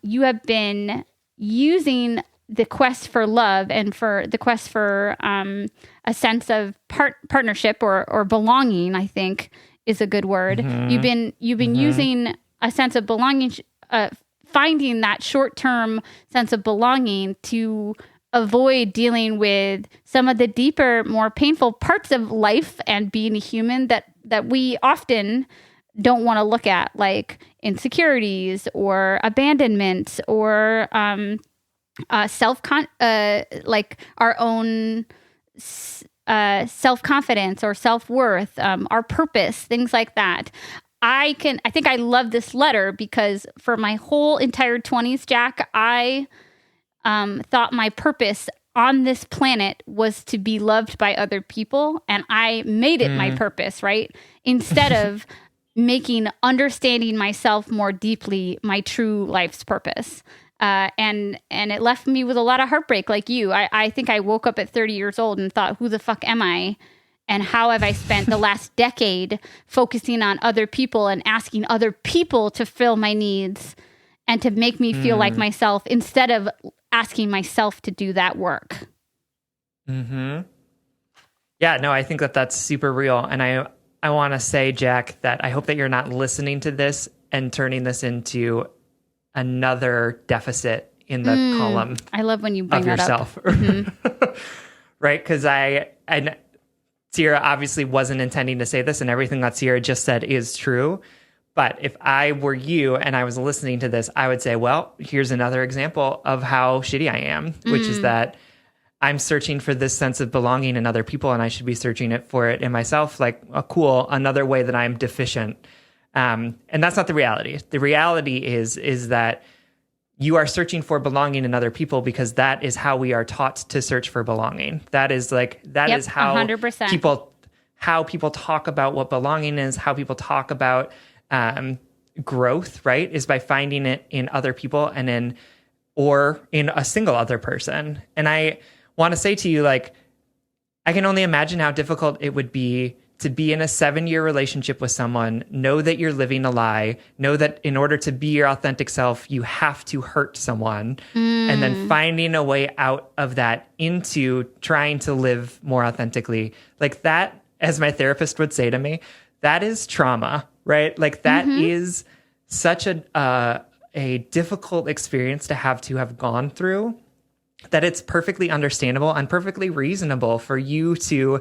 you have been using the quest for love and for the quest for a sense of partnership or belonging, I think is a good word. You've been using a sense of belonging, finding that short-term sense of belonging to avoid dealing with some of the deeper, more painful parts of life and being a human that we often don't want to look at, like insecurities or abandonment or like our own self-confidence or self-worth, our purpose, things like that. I think I love this letter because for my whole entire 20s, Jack, I thought my purpose on this planet was to be loved by other people. And I made it my purpose, right? Instead of making understanding myself more deeply my true life's purpose. And it left me with a lot of heartbreak like you. I think I woke up at 30 years old and thought, who the fuck am I? And how have I spent the last decade focusing on other people and asking other people to fill my needs and to make me feel like myself instead of asking myself to do that work? Yeah, no, I think that's super real. And I want to say, Jack, that I hope that you're not listening to this and turning this into another deficit in the column. I love when you bring that yourself. up. Right? Because and Sierra obviously wasn't intending to say this, and everything that Sierra just said is true. But if I were you and I was listening to this, I would say, well, here's another example of how shitty I am, which is that I'm searching for this sense of belonging in other people, and I should be searching for it in myself, like, another way that I'm deficient. And that's not the reality. The reality is that you are searching for belonging in other people because that is how we are taught to search for belonging. That is how 100%. people talk about what belonging is, how people talk about growth, right? Is by finding it in other people or in a single other person. And I want to say to you, like, I can only imagine how difficult it would be to be in a 7-year relationship with someone, know that you're living a lie, know that in order to be your authentic self, you have to hurt someone, and then finding a way out of that into trying to live more authentically. Like that, as my therapist would say to me, that is trauma, right? Like that is such a difficult experience to have gone through, that it's perfectly understandable and perfectly reasonable for you to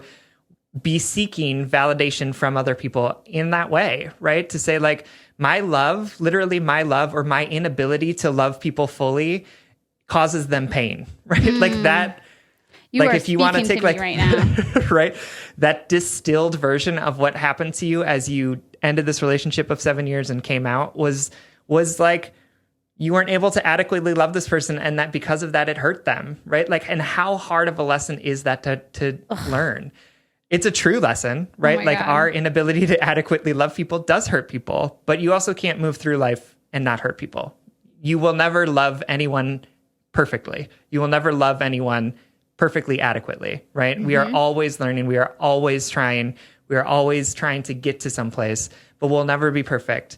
be seeking validation from other people in that way, right? To say like, literally my love or my inability to love people fully causes them pain, right? Like that. If you want to take like right now. right, that distilled version of what happened to you as you ended this relationship of 7 years and came out was like you weren't able to adequately love this person, and that because of that it hurt them, right? Like, and how hard of a lesson is that to learn? It's a true lesson, right? Oh like God. Our inability to adequately love people does hurt people, but you also can't move through life and not hurt people. You will never love anyone perfectly. You will never love anyone perfectly adequately, right? We are always learning. We are always trying. We are always trying to get to someplace, but we'll never be perfect.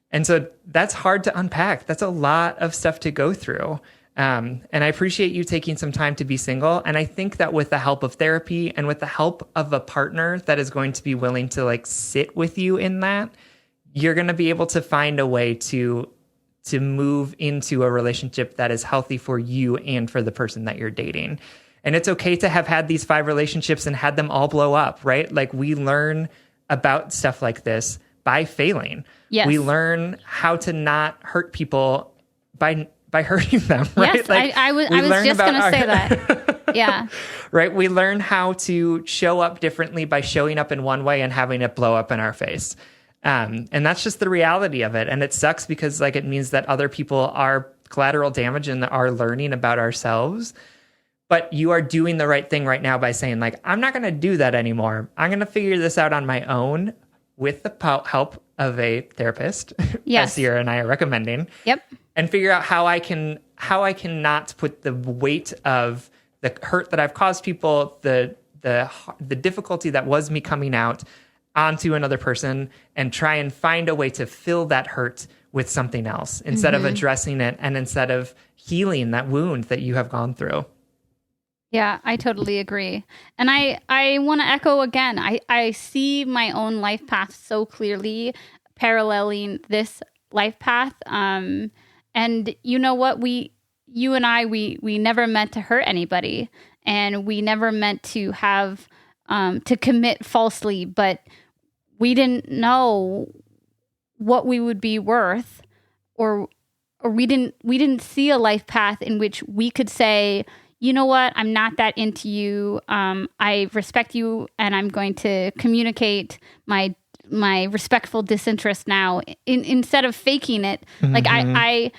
And so that's hard to unpack. That's a lot of stuff to go through. And I appreciate you taking some time to be single. And I think that with the help of therapy and with the help of a partner that is going to be willing to like sit with you in that, you're going to be able to find a way to move into a relationship that is healthy for you and for the person that you're dating. And it's okay to have had these 5 relationships and had them all blow up, right? Like we learn about stuff like this by failing. Yes. We learn how to not hurt people by hurting them, right? Yes, like, I was just going to say that. Yeah. Right? We learn how to show up differently by showing up in one way and having it blow up in our face. And that's just the reality of it. And it sucks because like it means that other people are collateral damage and are learning about ourselves. But you are doing the right thing right now by saying like, I'm not going to do that anymore. I'm going to figure this out on my own with the help of a therapist, yes. as Sierra and I are recommending. Yep. And figure out how I can not put the weight of the hurt that I've caused people, the difficulty that was me coming out onto another person, and try and find a way to fill that hurt with something else instead of addressing it and instead of healing that wound that you have gone through. Yeah, I totally agree. And I want to echo again. I see my own life path so clearly paralleling this life path. And you know what? You and I never meant to hurt anybody, and we never meant to have to commit falsely, but we didn't know what we would be worth, or we didn't see a life path in which we could say, you know what, I'm not that into you. I respect you, and I'm going to communicate my respectful disinterest now instead of faking it. Like I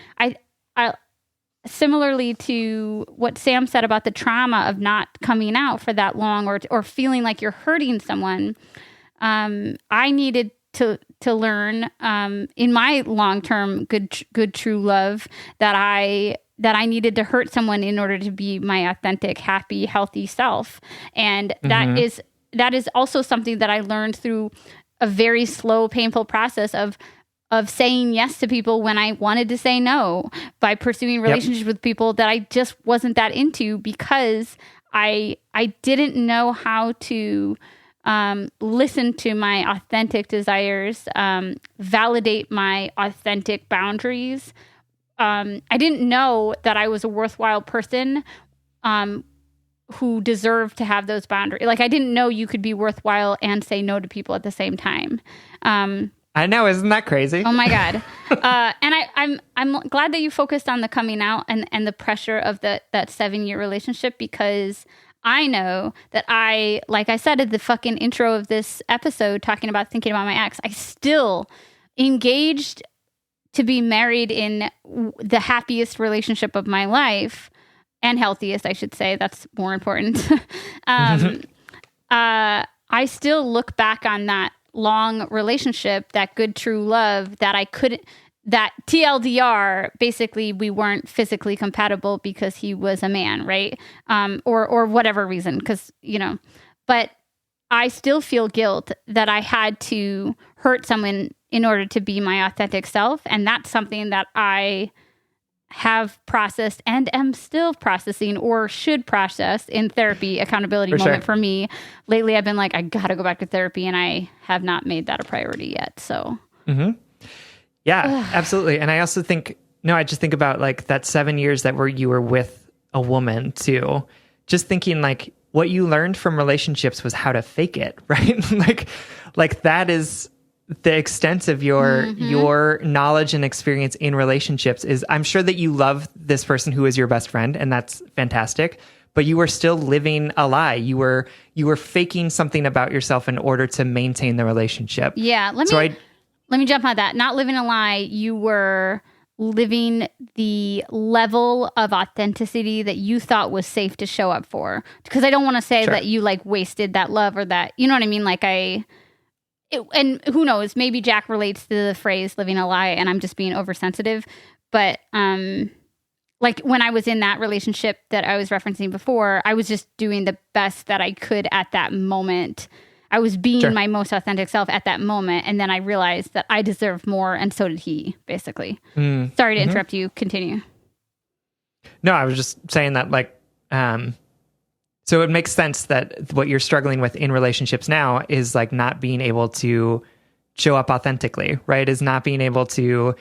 similarly to what Sam said about the trauma of not coming out for that long, or feeling like you're hurting someone. I needed to learn in my long-term good true love that I needed to hurt someone in order to be my authentic, happy, healthy self. And that is also something that I learned through a very slow, painful process of saying yes to people when I wanted to say no, by pursuing relationships with people that I just wasn't that into, because I didn't know how to listen to my authentic desires, validate my authentic boundaries. I didn't know that I was a worthwhile person who deserved to have those boundaries. Like, I didn't know you could be worthwhile and say no to people at the same time. I know, isn't that crazy? Oh my God. And I'm glad that you focused on the coming out and the pressure of that 7-year relationship, because I know that like I said at the fucking intro of this episode, talking about thinking about my ex, I still engaged to be married in the happiest relationship of my life, and healthiest, I should say. That's more important. I still look back on that long relationship, that good true love, that that TLDR, basically we weren't physically compatible because he was a man, right? Or whatever reason, because, but I still feel guilt that I had to hurt someone in order to be my authentic self. And that's something that I have processed and am still processing, or should process, in therapy. Accountability moment for me. Lately, I've been like, I got to go back to therapy, and I have not made that a priority yet. So, yeah, absolutely. And I also think, I just think about like that 7 years that you were with a woman too. Just thinking like what you learned from relationships was how to fake it, right? like that is the extent of your knowledge and experience in relationships. Is I'm sure that you love this person who is your best friend, and that's fantastic, but you were still living a lie. You were faking something about yourself in order to maintain the relationship. Yeah. Let me jump on that. Not living a lie. You were living the level of authenticity that you thought was safe to show up for. Because I don't want to say that you like wasted that love, or that, you know what I mean? Like and who knows, maybe Jack relates to the phrase living a lie and I'm just being oversensitive. But like when I was in that relationship that I was referencing before, I was just doing the best that I could at that moment. I was being my most authentic self at that moment. And then I realized that I deserved more, and so did he, basically. Sorry to interrupt you. Continue. No, I was just saying that like, so it makes sense that what you're struggling with in relationships now is like not being able to show up authentically, right? Is not being able to,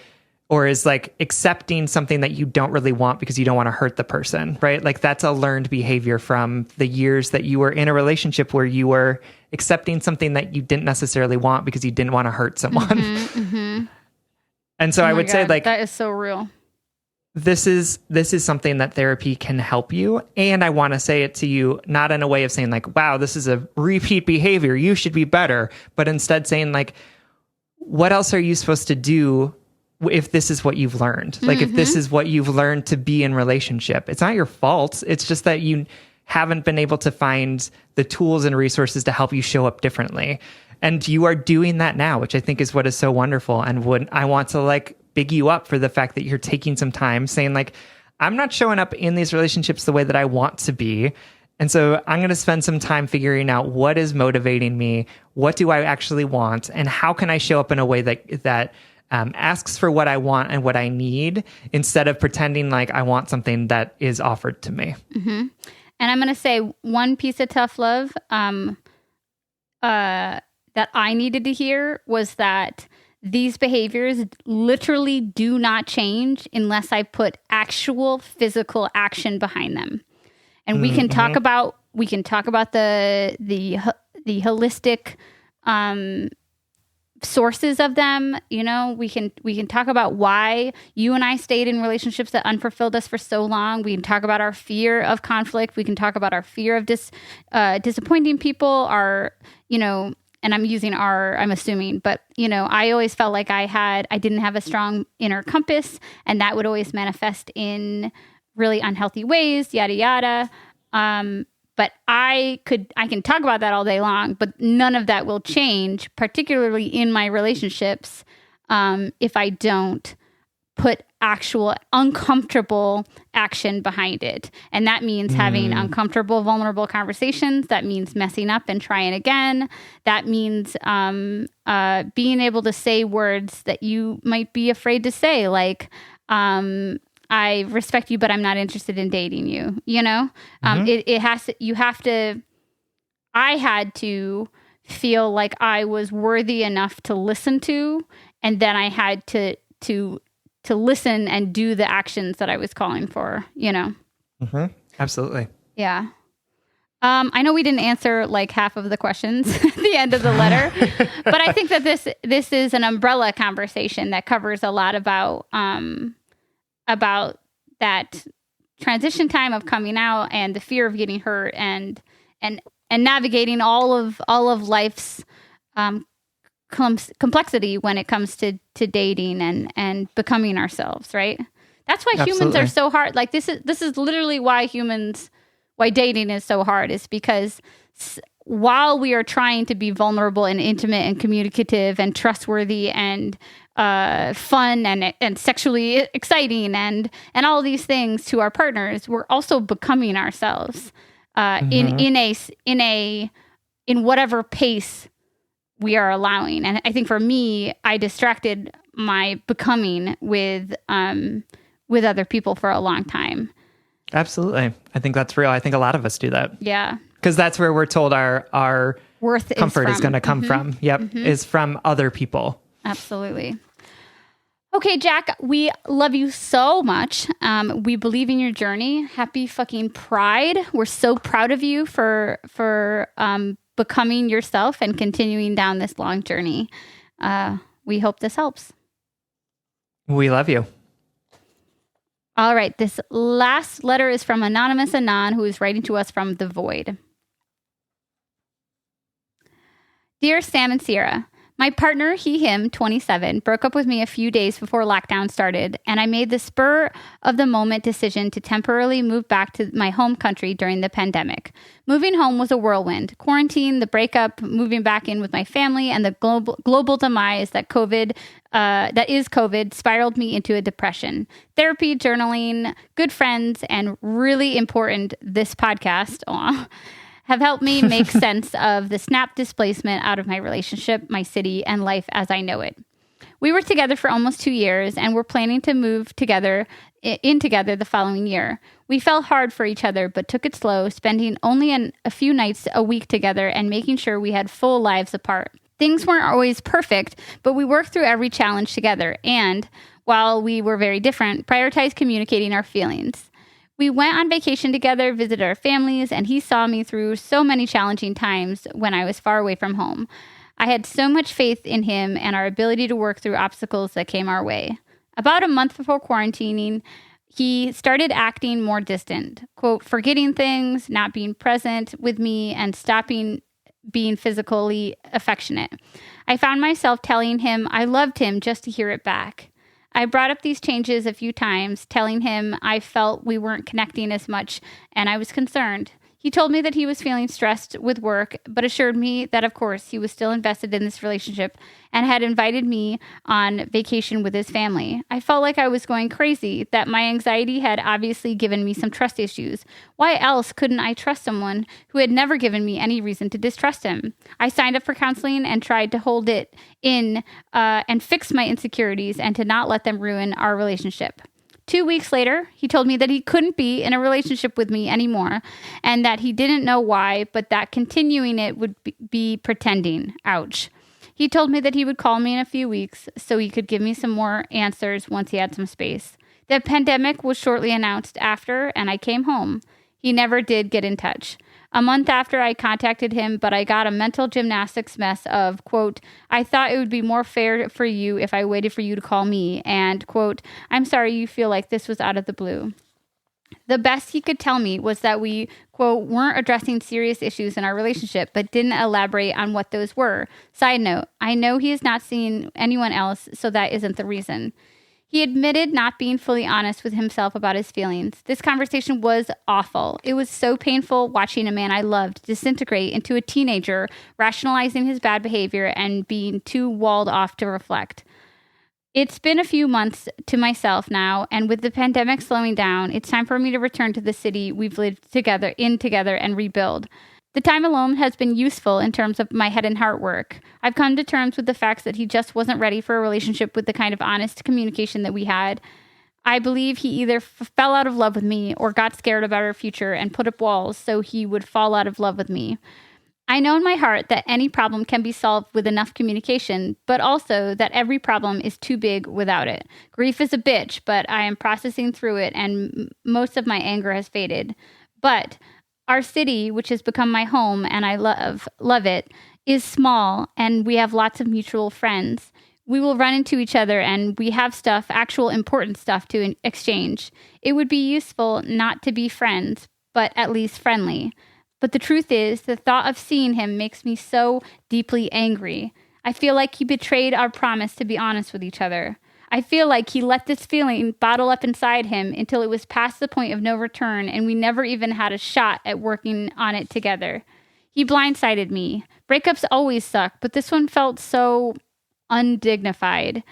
or is like accepting something that you don't really want because you don't want to hurt the person, right? Like that's a learned behavior from the years that you were in a relationship where you were accepting something that you didn't necessarily want because you didn't want to hurt someone. And so I would say like, that is so real. This is something that therapy can help you. And I want to say it to you, not in a way of saying like, wow, this is a repeat behavior, you should be better, but instead saying like, what else are you supposed to do if this is what you've learned? Like if this is what you've learned to be in relationship, it's not your fault. It's just that you haven't been able to find the tools and resources to help you show up differently. And you are doing that now, which I think is what is so wonderful. And I want to like big you up for the fact that you're taking some time saying like, I'm not showing up in these relationships the way that I want to be. And so I'm going to spend some time figuring out what is motivating me. What do I actually want? And how can I show up in a way that asks for what I want and what I need, instead of pretending like I want something that is offered to me. And I'm going to say one piece of tough love that I needed to hear was that these behaviors literally do not change unless I put actual physical action behind them. And we can talk about the holistic sources of them. We can talk about why you and I stayed in relationships that unfulfilled us for so long. We can talk about our fear of conflict. We can talk about our fear of disappointing people, and I'm using I'm assuming, but I always felt like I didn't have a strong inner compass, and that would always manifest in really unhealthy ways, yada, yada. But I can talk about that all day long, but none of that will change, particularly in my relationships, if I don't put actual uncomfortable action behind it. And that means having uncomfortable, vulnerable conversations. That means messing up and trying again. That means being able to say words that you might be afraid to say, like, I respect you, but I'm not interested in dating you. I had to feel like I was worthy enough to listen to, and then I had to listen and do the actions that I was calling for, Absolutely. Yeah. I know we didn't answer like half of the questions at the end of the letter, but I think that this is an umbrella conversation that covers a lot about that transition time of coming out and the fear of getting hurt and navigating all of life's complexity when it comes to dating and becoming ourselves, right? That's why humans are so hard. Like this is literally why dating is so hard, is because while we are trying to be vulnerable and intimate and communicative and trustworthy and fun and sexually exciting and all these things to our partners, we're also becoming ourselves in whatever pace we are allowing. And I think for me, I distracted my becoming with other people for a long time. Absolutely. I think that's real. I think a lot of us do that. Yeah. Because that's where we're told our worth comfort is going to come from. Yep. Is from other people. Absolutely. Okay, Jack, we love you so much. We believe in your journey. Happy fucking Pride. We're so proud of you for becoming yourself and continuing down this long journey. We hope this helps. We love you. All right. This last letter is from Anonymous Anon, who is writing to us from the void. Dear Sam and Sierra, my partner, him, 27, broke up with me a few days before lockdown started, and I made the spur-of-the-moment decision to temporarily move back to my home country during the pandemic. Moving home was a whirlwind. Quarantine, the breakup, moving back in with my family, and the global demise that is COVID spiraled me into a depression. Therapy, journaling, good friends, and really important, this podcast, have helped me make sense of the snap displacement out of my relationship, my city, and life as I know it. We were together for almost 2 years and were planning to move together the following year. We fell hard for each other, but took it slow, spending only a few nights a week together and making sure we had full lives apart. Things weren't always perfect, but we worked through every challenge together and, while we were very different, prioritized communicating our feelings. We went on vacation together, visited our families, and he saw me through so many challenging times when I was far away from home. I had so much faith in him and our ability to work through obstacles that came our way. About a month before quarantining, he started acting more distant, quote, forgetting things, not being present with me, and stopping being physically affectionate. I found myself telling him I loved him just to hear it back. I brought up these changes a few times, telling him I felt we weren't connecting as much, and I was concerned. He told me that he was feeling stressed with work, but assured me that, of course, he was still invested in this relationship and had invited me on vacation with his family. I felt like I was going crazy, that my anxiety had obviously given me some trust issues. Why else couldn't I trust someone who had never given me any reason to distrust him? I signed up for counseling and tried to hold it in and fix my insecurities and to not let them ruin our relationship. 2 weeks later, he told me that he couldn't be in a relationship with me anymore and that he didn't know why, but that continuing it would be pretending. Ouch. He told me that he would call me in a few weeks so he could give me some more answers once he had some space. The pandemic was shortly announced after, and I came home. He never did get in touch. a month after I contacted him, but I got a mental gymnastics mess of, quote, I thought it would be more fair for you if I waited for you to call me, and, quote, I'm sorry you feel like this was out of the blue. The best he could tell me was that we, quote, weren't addressing serious issues in our relationship, but didn't elaborate on what those were. Side note, I know he is not seeing anyone else, so that isn't the reason. He admitted not being fully honest with himself about his feelings. This conversation was awful. It was so painful watching a man I loved disintegrate into a teenager, rationalizing his bad behavior and being too walled off to reflect. It's been a few months to myself now, and with the pandemic slowing down, it's time for me to return to the city we've lived together and rebuild. The time alone has been useful in terms of my head and heart work. I've come to terms with the facts that he just wasn't ready for a relationship with the kind of honest communication that we had. I believe he either fell out of love with me or got scared about our future and put up walls so he would fall out of love with me. I know in my heart that any problem can be solved with enough communication, but also that every problem is too big without it. Grief is a bitch, but I am processing through it and most of my anger has faded. But our city, which has become my home and I love it, is small and we have lots of mutual friends. We will run into each other and we have stuff, actual important stuff to exchange. It would be useful not to be friends, but at least friendly. But the truth is, the thought of seeing him makes me so deeply angry. I feel like he betrayed our promise to be honest with each other. I feel like he let this feeling bottle up inside him until it was past the point of no return and we never even had a shot at working on it together. He blindsided me. Breakups always suck, but this one felt so undignified.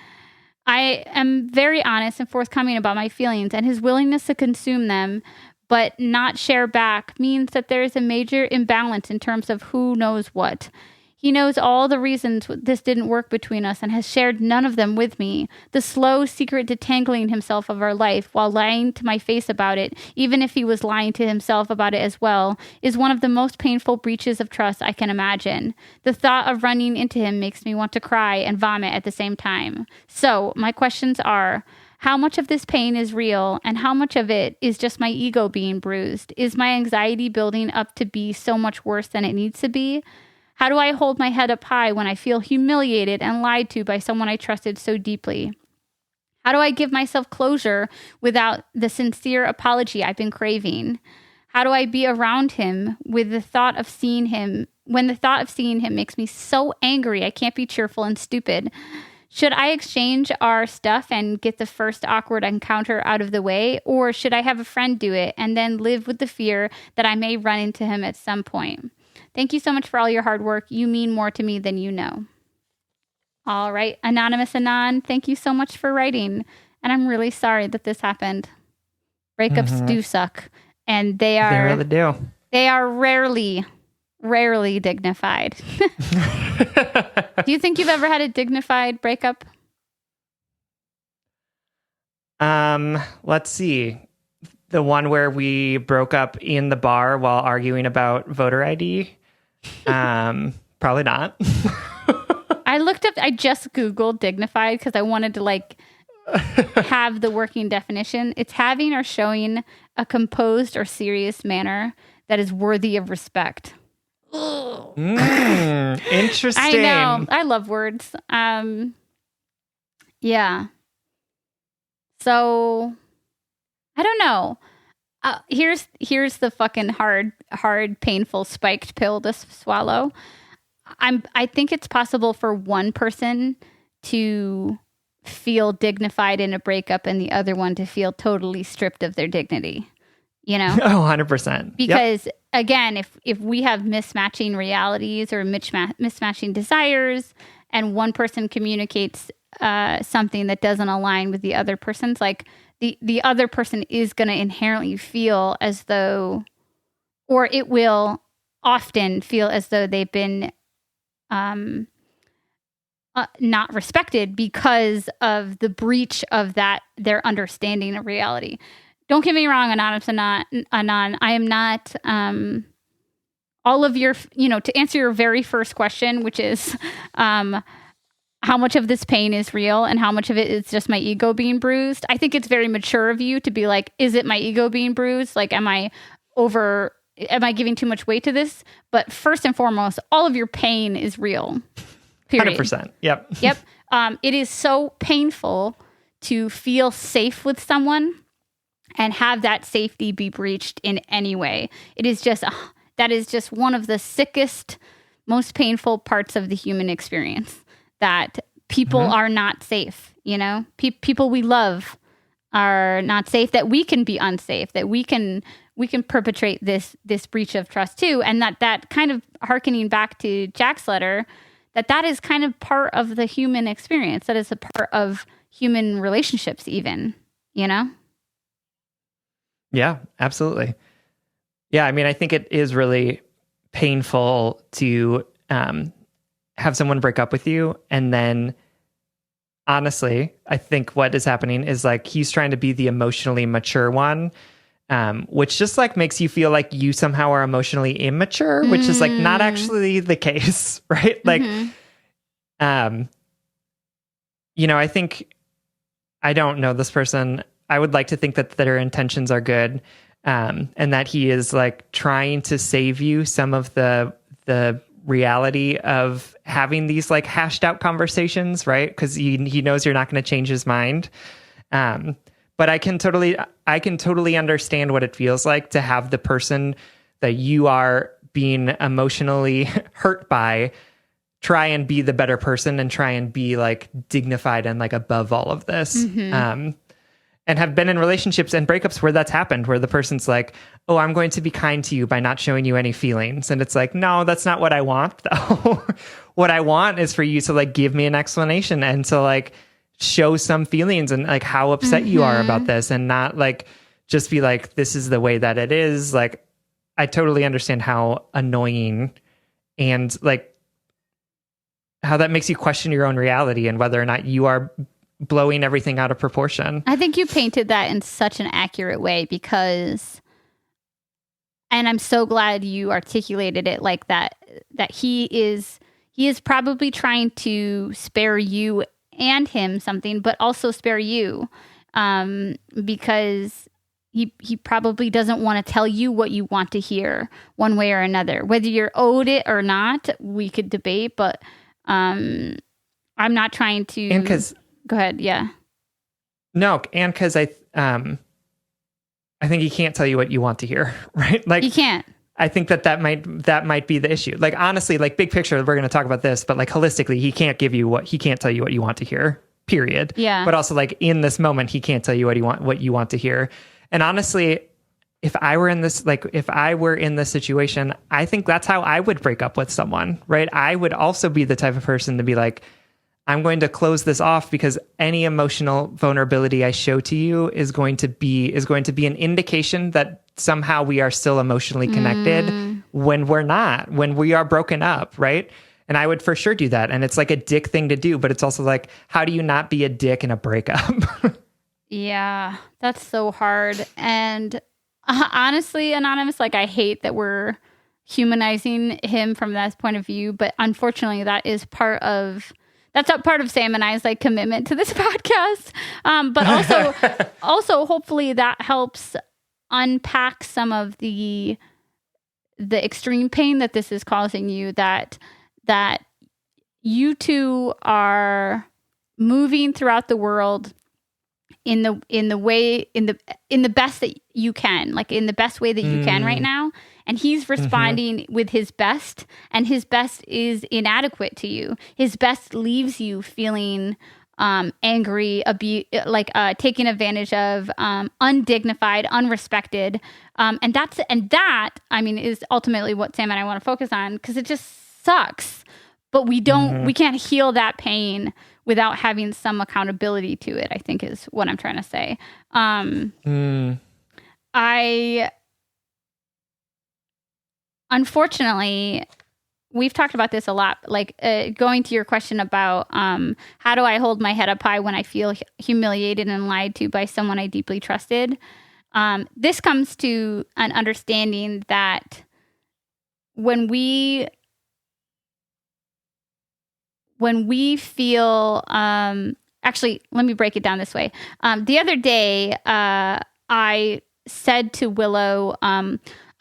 I am very honest and forthcoming about my feelings, and his willingness to consume them but not share back means that there is a major imbalance in terms of who knows what. He knows all the reasons this didn't work between us and has shared none of them with me. The slow, secret detangling himself of our life while lying to my face about it, even if he was lying to himself about it as well, is one of the most painful breaches of trust I can imagine. The thought of running into him makes me want to cry and vomit at the same time. So, my questions are, how much of this pain is real and how much of it is just my ego being bruised? Is my anxiety building up to be so much worse than it needs to be? How do I hold my head up high when I feel humiliated and lied to by someone I trusted so deeply? How do I give myself closure without the sincere apology I've been craving? How do I be around him with the thought of seeing him when the thought of seeing him makes me so angry I can't be cheerful and stupid? Should I exchange our stuff and get the first awkward encounter out of the way, or should I have a friend do it and then live with the fear that I may run into him at some point? Thank you so much for all your hard work. You mean more to me than you know. All right, Anonymous Anon, thank you so much for writing. And I'm really sorry that this happened. Breakups do suck. And they really do. They are rarely dignified. Do you think you've ever had a dignified breakup? Let's see. The one where we broke up in the bar while arguing about voter ID? Probably not. I just Googled dignified because I wanted to have the working definition. It's having or showing a composed or serious manner that is worthy of respect. Interesting. I know. I love words. Yeah. So I don't know. Here's the fucking hard, painful, spiked pill to swallow. I think it's possible for one person to feel dignified in a breakup and the other one to feel totally stripped of their dignity. You know? Oh, 100%. Because again, if we have mismatching realities or mismatching desires, and one person communicates something that doesn't align with the other person's, the other person is going to inherently feel as though, or it will often feel as though they've been not respected because of the breach of their understanding of reality. Don't get me wrong, Anonymous Anon. I am not all of your, to answer your very first question, which is how much of this pain is real and how much of it is just my ego being bruised. I think it's very mature of you to be like, is it my ego being bruised? Like, am I over am I giving too much weight to this? But first and foremost, all of your pain is real. Period. 100%. Yep. Yep. It is so painful to feel safe with someone and have that safety be breached in any way. It is just, that is just one of the sickest, most painful parts of the human experience, that people are not safe, you know? People we love are not safe, that we can be unsafe, that we can perpetrate this breach of trust too. And that kind of hearkening back to Jack's letter, that is kind of part of the human experience. That is a part of human relationships even, you know? Yeah, absolutely. Yeah, I mean, I think it is really painful to have someone break up with you. And then, honestly, I think what is happening is like he's trying to be the emotionally mature one, which just like makes you feel like you somehow are emotionally immature, which is like not actually the case, right? Like, you know, I think, I don't know this person. I would like to think that their intentions are good, and that he is like trying to save you some of the reality of having these like hashed out conversations, right? Because he knows you're not going to change his mind. But I can totally understand what it feels like to have the person that you are being emotionally hurt by try and be the better person and try and be like dignified and like above all of this. And have been in relationships and breakups where that's happened, where the person's like, oh, I'm going to be kind to you by not showing you any feelings. And it's like, no, that's not what I want though. What I want is for you to like give me an explanation and to like show some feelings and like how upset you are about this, and not like just be like, this is the way that it is. Like, I totally understand how annoying and like how that makes you question your own reality and whether or not you are blowing everything out of proportion. I think you painted that in such an accurate way, because, and I'm so glad you articulated it like that he is probably trying to spare you and him something, but also spare you, because he probably doesn't want to tell you what you want to hear one way or another. Whether you're owed it or not, we could debate, but I'm not trying to... And because... Go ahead. Yeah. No, and because I think he can't tell you what you want to hear, right? Like, he can't. I think that might be the issue. Like, honestly, like big picture, we're going to talk about this, but like holistically, he can't tell you what you want to hear. Period. Yeah. But also, like in this moment, he can't tell you what you want to hear. And honestly, if I were in this situation, I think that's how I would break up with someone, right? I would also be the type of person to be like, I'm going to close this off because any emotional vulnerability I show to you is going to be an indication that somehow we are still emotionally connected when we're not, when we are broken up, right? And I would for sure do that. And it's like a dick thing to do, but it's also like, how do you not be a dick in a breakup? Yeah, that's so hard. And honestly, Anonymous, like I hate that we're humanizing him from that point of view, but unfortunately that's a part of Sam and I's like commitment to this podcast. But also hopefully that helps unpack some of the extreme pain that this is causing you, that you two are moving throughout the world in the best that you can, like in the best way that you can right now. And he's responding with his best, and his best is inadequate to you. His best leaves you feeling angry, taken advantage of, undignified, unrespected. And that, I mean, is ultimately what Sam and I want to focus on, because it just sucks. But we can't heal that pain without having some accountability to it, I think is what I'm trying to say. Unfortunately, we've talked about this a lot, like going to your question about how do I hold my head up high when I feel humiliated and lied to by someone I deeply trusted. This comes to an understanding that when we feel, actually, let me break it down this way. The other day, I said to Willow,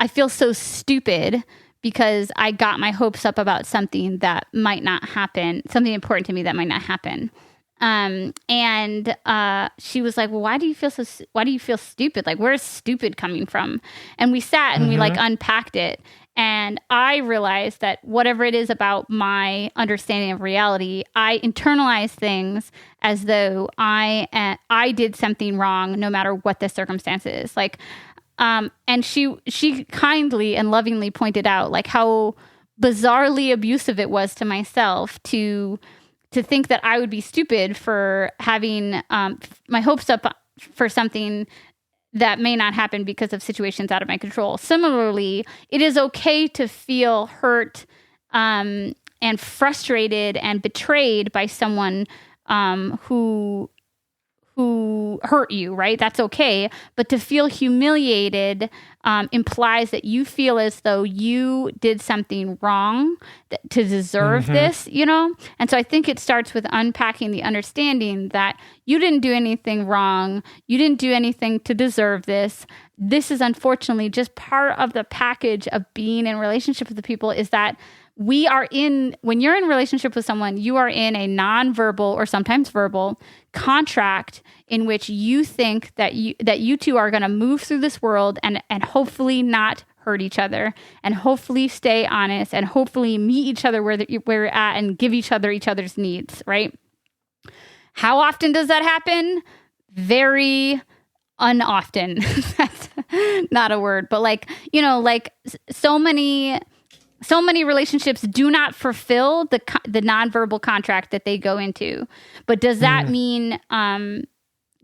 I feel so stupid because I got my hopes up about something that might not happen, something important to me that might not happen. And she was like, well, why do you feel stupid? Like, where's stupid coming from? And we sat and we like unpacked it. And I realized that whatever it is about my understanding of reality, I internalize things as though I did something wrong, no matter what the circumstance is. Like, and she kindly and lovingly pointed out like how bizarrely abusive it was to myself to think that I would be stupid for having my hopes up for something that may not happen because of situations out of my control. Similarly, it is okay to feel hurt and frustrated and betrayed by someone who hurt you, right? That's okay. But to feel humiliated implies that you feel as though you did something wrong to deserve this, you know? And so I think it starts with unpacking the understanding that you didn't do anything wrong. You didn't do anything to deserve this. This is unfortunately just part of the package of being in relationship with the people, is that when you're in a relationship with someone, you are in a non-verbal or sometimes verbal contract in which you think that you two are going to move through this world and hopefully not hurt each other, and hopefully stay honest, and hopefully meet each other where you're at and give each other's needs, right? How often does that happen? Very unoften. That's not a word, but like, you know, like so many relationships do not fulfill the nonverbal contract that they go into. But does that mean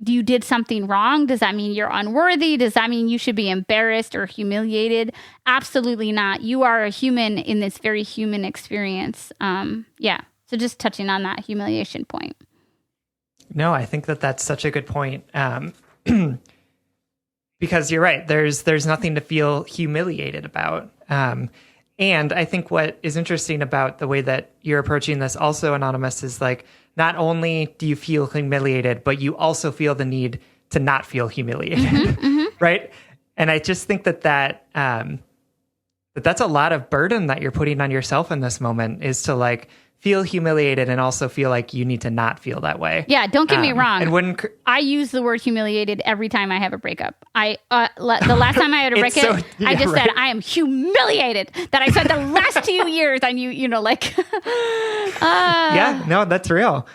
you did something wrong? Does that mean you're unworthy? Does that mean you should be embarrassed or humiliated? Absolutely not. You are a human in this very human experience. Yeah. So just touching on that humiliation point. No, I think that's such a good point. Because you're right. There's nothing to feel humiliated about. And I think what is interesting about the way that you're approaching this also, Anonymous, is like, not only do you feel humiliated, but you also feel the need to not feel humiliated, right? And I just think that's a lot of burden that you're putting on yourself in this moment, is to like feel humiliated and also feel like you need to not feel that way. Yeah, don't get me wrong. And I use the word humiliated every time I have a breakup. The last time I had a breakup, I just said, I am humiliated that I spent the last 2 years on you, like... Yeah, no, that's real.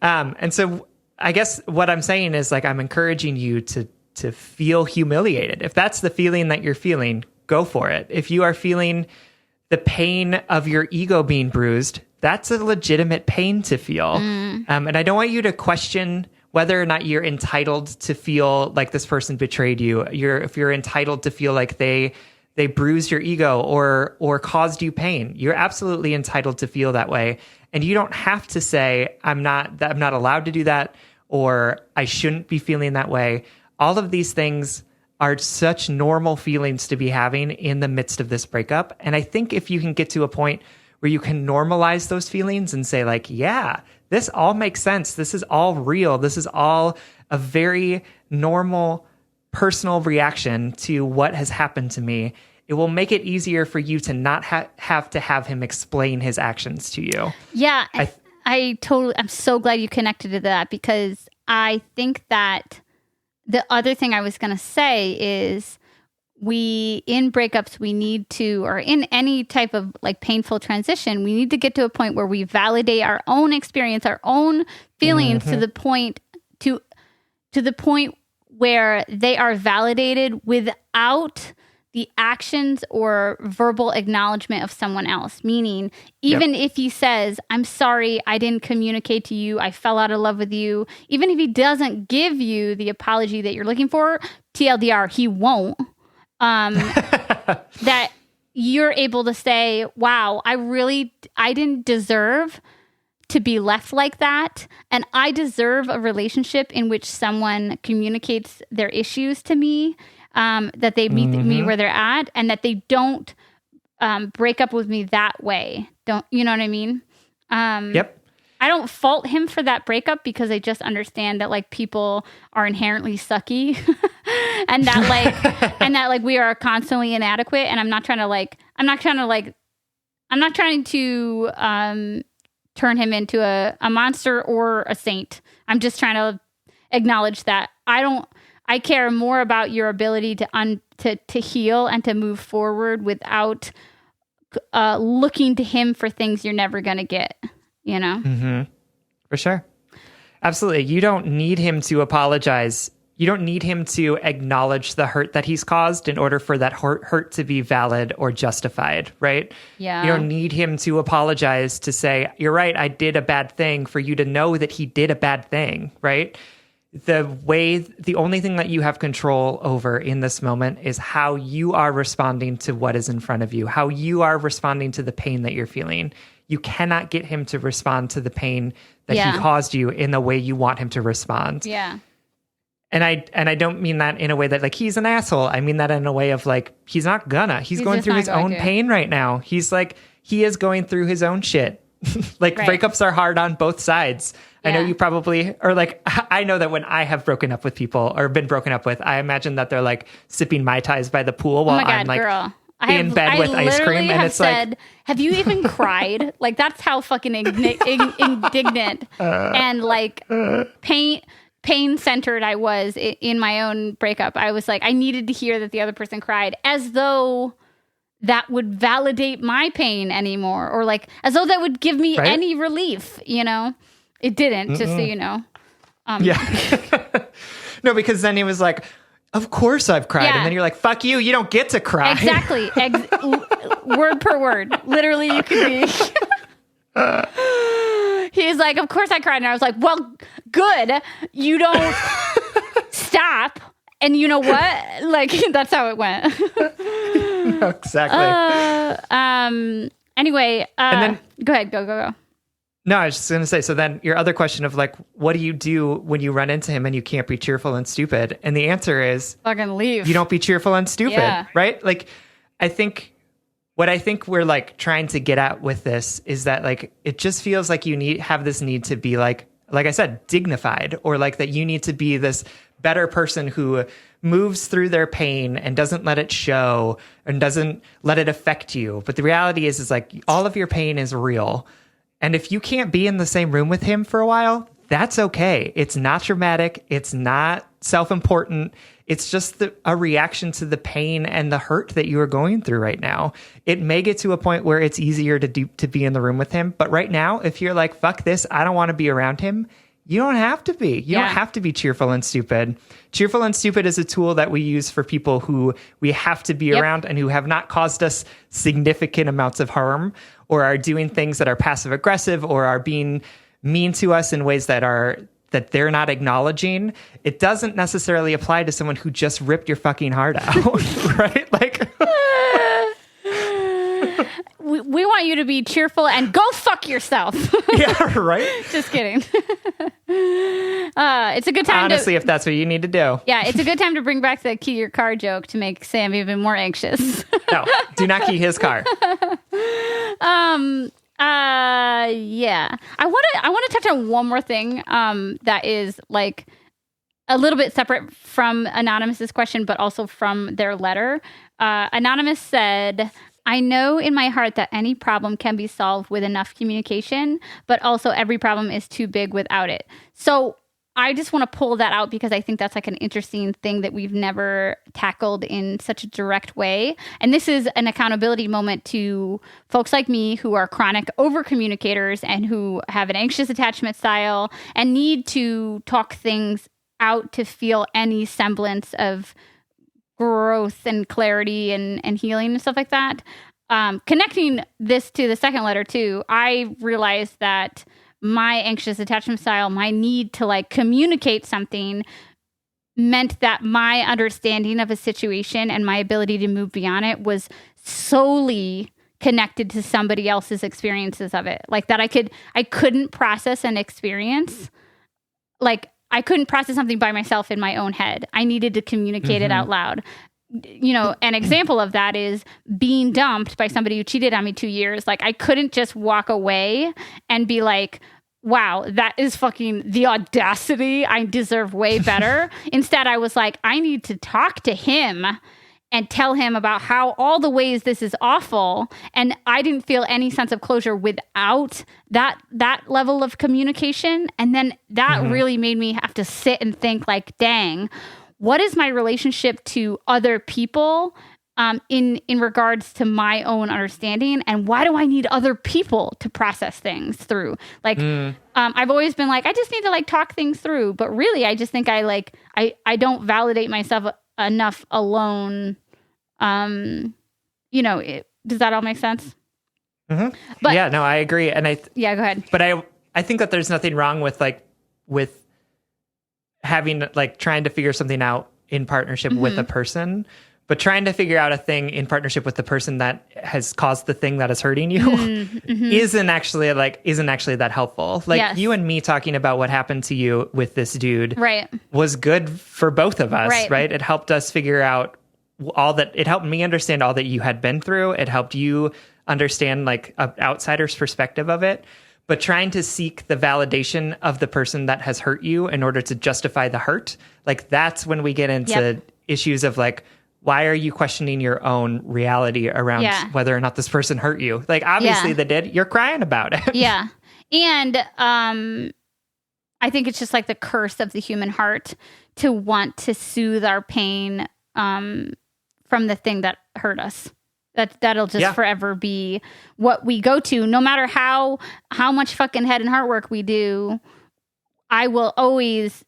And so I guess what I'm saying is like, I'm encouraging you to feel humiliated. If that's the feeling that you're feeling, go for it. If you are feeling the pain of your ego being bruised, that's a legitimate pain to feel. And I don't want you to question whether or not you're entitled to feel like this person betrayed you. If you're entitled to feel like they bruised your ego or caused you pain, you're absolutely entitled to feel that way. And you don't have to say, I'm not allowed to do that, or I shouldn't be feeling that way. All of these things are such normal feelings to be having in the midst of this breakup. And I think if you can get to a point where you can normalize those feelings and say like, yeah, this all makes sense. This is all real. This is all a very normal personal reaction to what has happened to me. It will make it easier for you to not have to have him explain his actions to you. Yeah, I'm so glad you connected to that, because I think that the other thing I was going to say is in breakups, we need to, or in any type of like painful transition, we need to get to a point where we validate our own experience, our own feelings to the point where they are validated without the actions or verbal acknowledgement of someone else. Meaning, even if he says, I'm sorry, I didn't communicate to you, I fell out of love with you, even if he doesn't give you the apology that you're looking for, TLDR, he won't. That you're able to say, wow, I didn't deserve to be left like that. And I deserve a relationship in which someone communicates their issues to me, that they meet me where they're at, and that they don't break up with me that way. You know what I mean? I don't fault him for that breakup, because I just understand that like people are inherently sucky and that like we are constantly inadequate, and I'm not trying to turn him into a monster or a saint. I'm just trying to acknowledge that I care more about your ability to heal and to move forward without looking to him for things you're never going to get, you know? Mm-hmm. For sure. Absolutely. You don't need him to apologize. You don't need him to acknowledge the hurt that he's caused in order for that hurt to be valid or justified, right? Yeah. You don't need him to apologize to say, you're right, I did a bad thing, for you to know that he did a bad thing, right? The only thing that you have control over in this moment is how you are responding to what is in front of you, how you are responding to the pain that you're feeling. You cannot get him to respond to the pain that he caused you in the way you want him to respond. Yeah. And I don't mean that in a way that like he's an asshole. I mean that in a way of like he's going through his own pain right now. He is going through his own shit. Like breakups are hard on both sides. Yeah. I know you probably, or like, I know that when I have broken up with people or been broken up with, I imagine that they're like sipping Mai Tais by the pool while I'm like in bed with ice cream. And it's like, have you even cried? Like that's how fucking indignant and like pain centered I was in my own breakup. I was like, I needed to hear that the other person cried, as though that would validate my pain anymore, or like as though that would give me any relief, you know? It didn't, just so you know. Yeah. No, because then he was like, of course I've cried. Yeah. And then you're like, fuck you, you don't get to cry. Exactly. Word per word. Literally, you could be... He's like, of course I cried. And I was like, well, good. You don't stop. And you know what? Like, that's how it went. No, exactly. Anyway, and then, go ahead. Go. No, I was just going to say, so then your other question of like, what do you do when you run into him and you can't be cheerful and stupid? And the answer is... fucking leave. You don't be cheerful and stupid, right? Like, what I think we're like trying to get at with this is that like, it just feels like you have this need to be like I said, dignified, or like that you need to be this better person who moves through their pain and doesn't let it show and doesn't let it affect you. But the reality is like all of your pain is real. And if you can't be in the same room with him for a while, that's okay. It's not dramatic. It's not self-important. It's just a reaction to the pain and the hurt that you are going through right now. It may get to a point where it's easier to be in the room with him. But right now, if you're like, fuck this, I don't want to be around him, you don't have to be. You don't have to be cheerful and stupid. Cheerful and stupid is a tool that we use for people who we have to be around and who have not caused us significant amounts of harm, or are doing things that are passive aggressive, or are being mean to us in ways that they're not acknowledging. It doesn't necessarily apply to someone who just ripped your fucking heart out, right? Like, we want you to be cheerful and go fuck yourself. Yeah, right? Just kidding. It's a good time honestly, if that's what you need to do. Yeah, it's a good time to bring back the key your car joke to make Sam even more anxious. No, do not key his car. Yeah. I want to touch on one more thing that is like a little bit separate from Anonymous's question, but also from their letter. Anonymous said, I know in my heart that any problem can be solved with enough communication, but also every problem is too big without it. So I just want to pull that out because I think that's like an interesting thing that we've never tackled in such a direct way. And this is an accountability moment to folks like me who are chronic over communicators and who have an anxious attachment style and need to talk things out to feel any semblance of growth and clarity and healing and stuff like that. Connecting this to the second letter too, I realized that my anxious attachment style, my need to like communicate something, meant that my understanding of a situation and my ability to move beyond it was solely connected to somebody else's experiences of it. Like that I couldn't process an experience. Like I couldn't process something by myself in my own head. I needed to communicate it out loud. You know, an example of that is being dumped by somebody who cheated on me 2 years. Like I couldn't just walk away and be like, wow, that is fucking the audacity. I deserve way better. Instead, I was like, I need to talk to him and tell him about how all the ways this is awful. And I didn't feel any sense of closure without that level of communication. And then that really made me have to sit and think like, dang, what is my relationship to other people in regards to my own understanding, and why do I need other people to process things through? Like, I've always been like, I just need to like talk things through, but really, I just think I don't validate myself enough alone. Does that all make sense? Mm-hmm. But yeah, no, I agree, and go ahead. But I think that there's nothing wrong with having like trying to figure something out in partnership with a person. But trying to figure out a thing in partnership with the person that has caused the thing that is hurting you isn't actually that helpful. Like you and me talking about what happened to you with this dude was good for both of us, right? It helped us figure out it helped me understand all that you had been through. It helped you understand like an outsider's perspective of it. But trying to seek the validation of the person that has hurt you in order to justify the hurt, like that's when we get into issues of like, why are you questioning your own reality around whether or not this person hurt you? Like, obviously they did. You're crying about it. Yeah. And I think it's just like the curse of the human heart to want to soothe our pain from the thing that hurt us. That'll just forever be what we go to. No matter how much fucking head and heart work we do, I will always,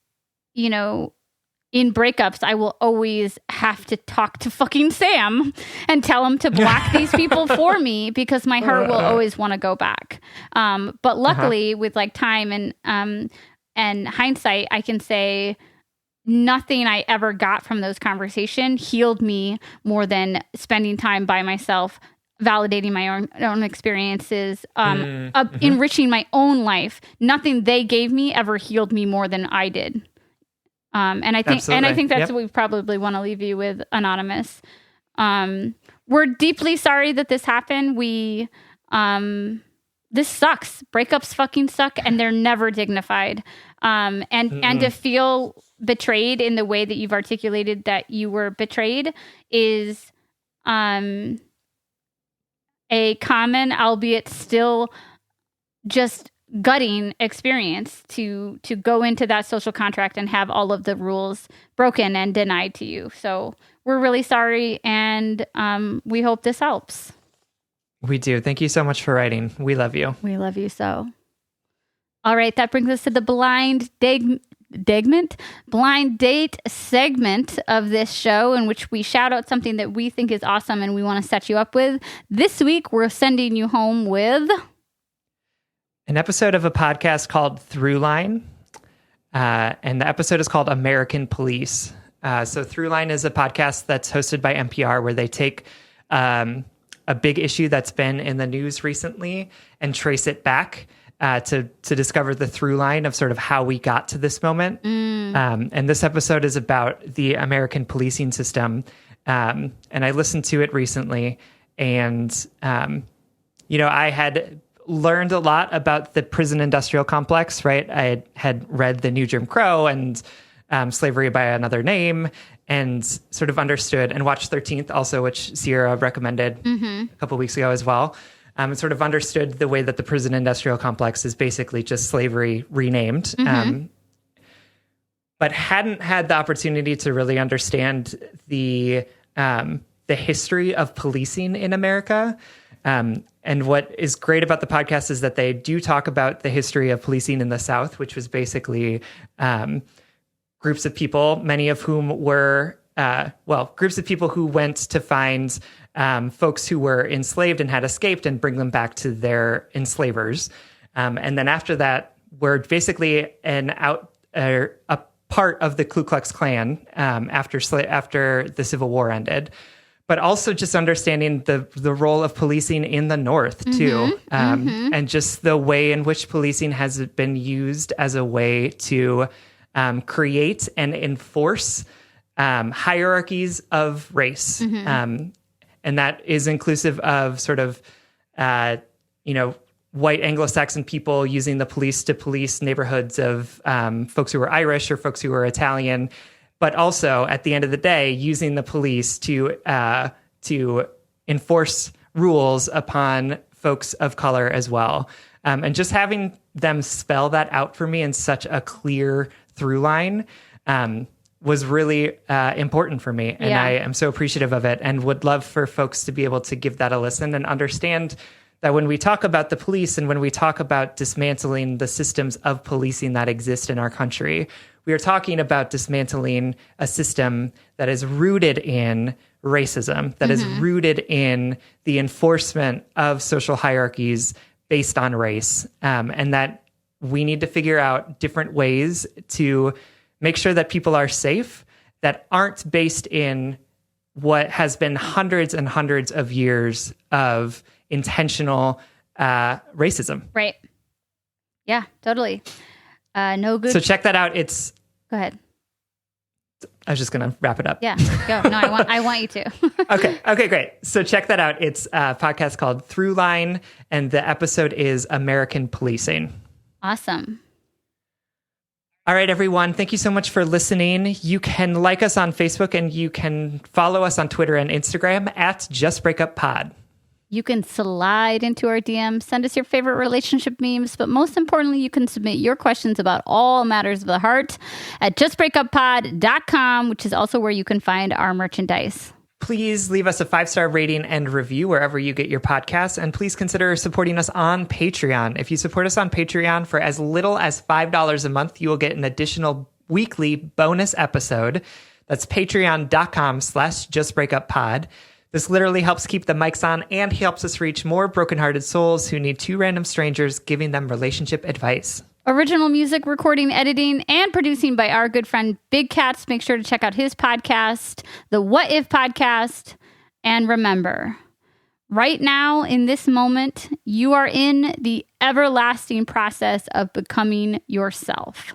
in breakups, I will always have to talk to fucking Sam and tell him to block these people for me because my heart will always want to go back. But luckily, with like time and hindsight, I can say nothing I ever got from those conversations healed me more than spending time by myself, validating my own experiences, enriching my own life. Nothing they gave me ever healed me more than I did. And I think that's what we probably want to leave you with, Anonymous. We're deeply sorry that this happened. This sucks. Breakups fucking suck, and they're never dignified. And to feel betrayed in the way that you've articulated that you were betrayed is a common, albeit still just gutting experience to go into that social contract and have all of the rules broken and denied to you. So we're really sorry, and we hope this helps. We do. Thank you so much for writing. We love you. We love you so. All right, that brings us to the blind date segment of this show, in which we shout out something that we think is awesome and we want to set you up with. This week, we're sending you home with an episode of a podcast called Throughline, and the episode is called American Police. So Throughline is a podcast that's hosted by NPR, where they take a big issue that's been in the news recently and trace it back to discover the through line of sort of how we got to this moment. And this episode is about the American policing system. And I listened to it recently, and I had learned a lot about the prison industrial complex, right? I had read The New Jim Crow and Slavery by Another Name, and sort of understood, and watched 13th also, which Sierra recommended a couple of weeks ago as well. And sort of understood the way that the prison industrial complex is basically just slavery renamed. But hadn't had the opportunity to really understand the history of policing in America. And what is great about the podcast is that they do talk about the history of policing in the South, which was basically groups of people, many of whom were, groups of people who went to find folks who were enslaved and had escaped and bring them back to their enslavers. And then after that, were basically a part of the Ku Klux Klan after the Civil War ended. But also just understanding the role of policing in the North, too. And just the way in which policing has been used as a way to create and enforce hierarchies of race. And that is inclusive of sort of, white Anglo-Saxon people using the police to police neighborhoods of folks who were Irish or folks who were Italian, but also at the end of the day, using the police to enforce rules upon folks of color as well. And just having them spell that out for me in such a clear through line was really important for me. And I am so appreciative of it and would love for folks to be able to give that a listen and understand that when we talk about the police and when we talk about dismantling the systems of policing that exist in our country, we are talking about dismantling a system that is rooted in racism, that is rooted in the enforcement of social hierarchies based on race, and that we need to figure out different ways to make sure that people are safe that aren't based in what has been hundreds and hundreds of years of intentional racism. Right. Yeah, totally. No good. So check that out. It's... Go ahead. I was just going to wrap it up. Yeah, go. No, I want you to. Okay, great. So check that out. It's a podcast called Throughline, and the episode is American Policing. Awesome. All right, everyone. Thank you so much for listening. You can like us on Facebook, and you can follow us on Twitter and Instagram at Just Breakup Pod. You can slide into our DMs, send us your favorite relationship memes, but most importantly, you can submit your questions about all matters of the heart at justbreakuppod.com, which is also where you can find our merchandise. Please leave us a 5-star rating and review wherever you get your podcasts, and please consider supporting us on Patreon. If you support us on Patreon for as little as $5 a month, you will get an additional weekly bonus episode. That's patreon.com/justbreakuppod. This literally helps keep the mics on and helps us reach more brokenhearted souls who need 2 random strangers giving them relationship advice. Original music, recording, editing, and producing by our good friend Big Cats. Make sure to check out his podcast, the What If Podcast. And remember, right now, in this moment, you are in the everlasting process of becoming yourself.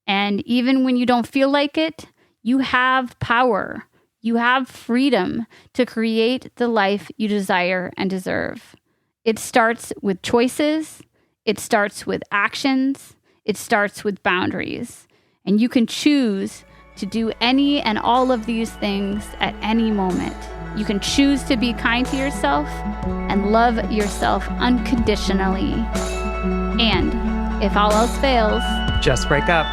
And even when you don't feel like it, you have power. You have freedom to create the life you desire and deserve. It starts with choices. It starts with actions. It starts with boundaries. And you can choose to do any and all of these things at any moment. You can choose to be kind to yourself and love yourself unconditionally. And if all else fails, just break up.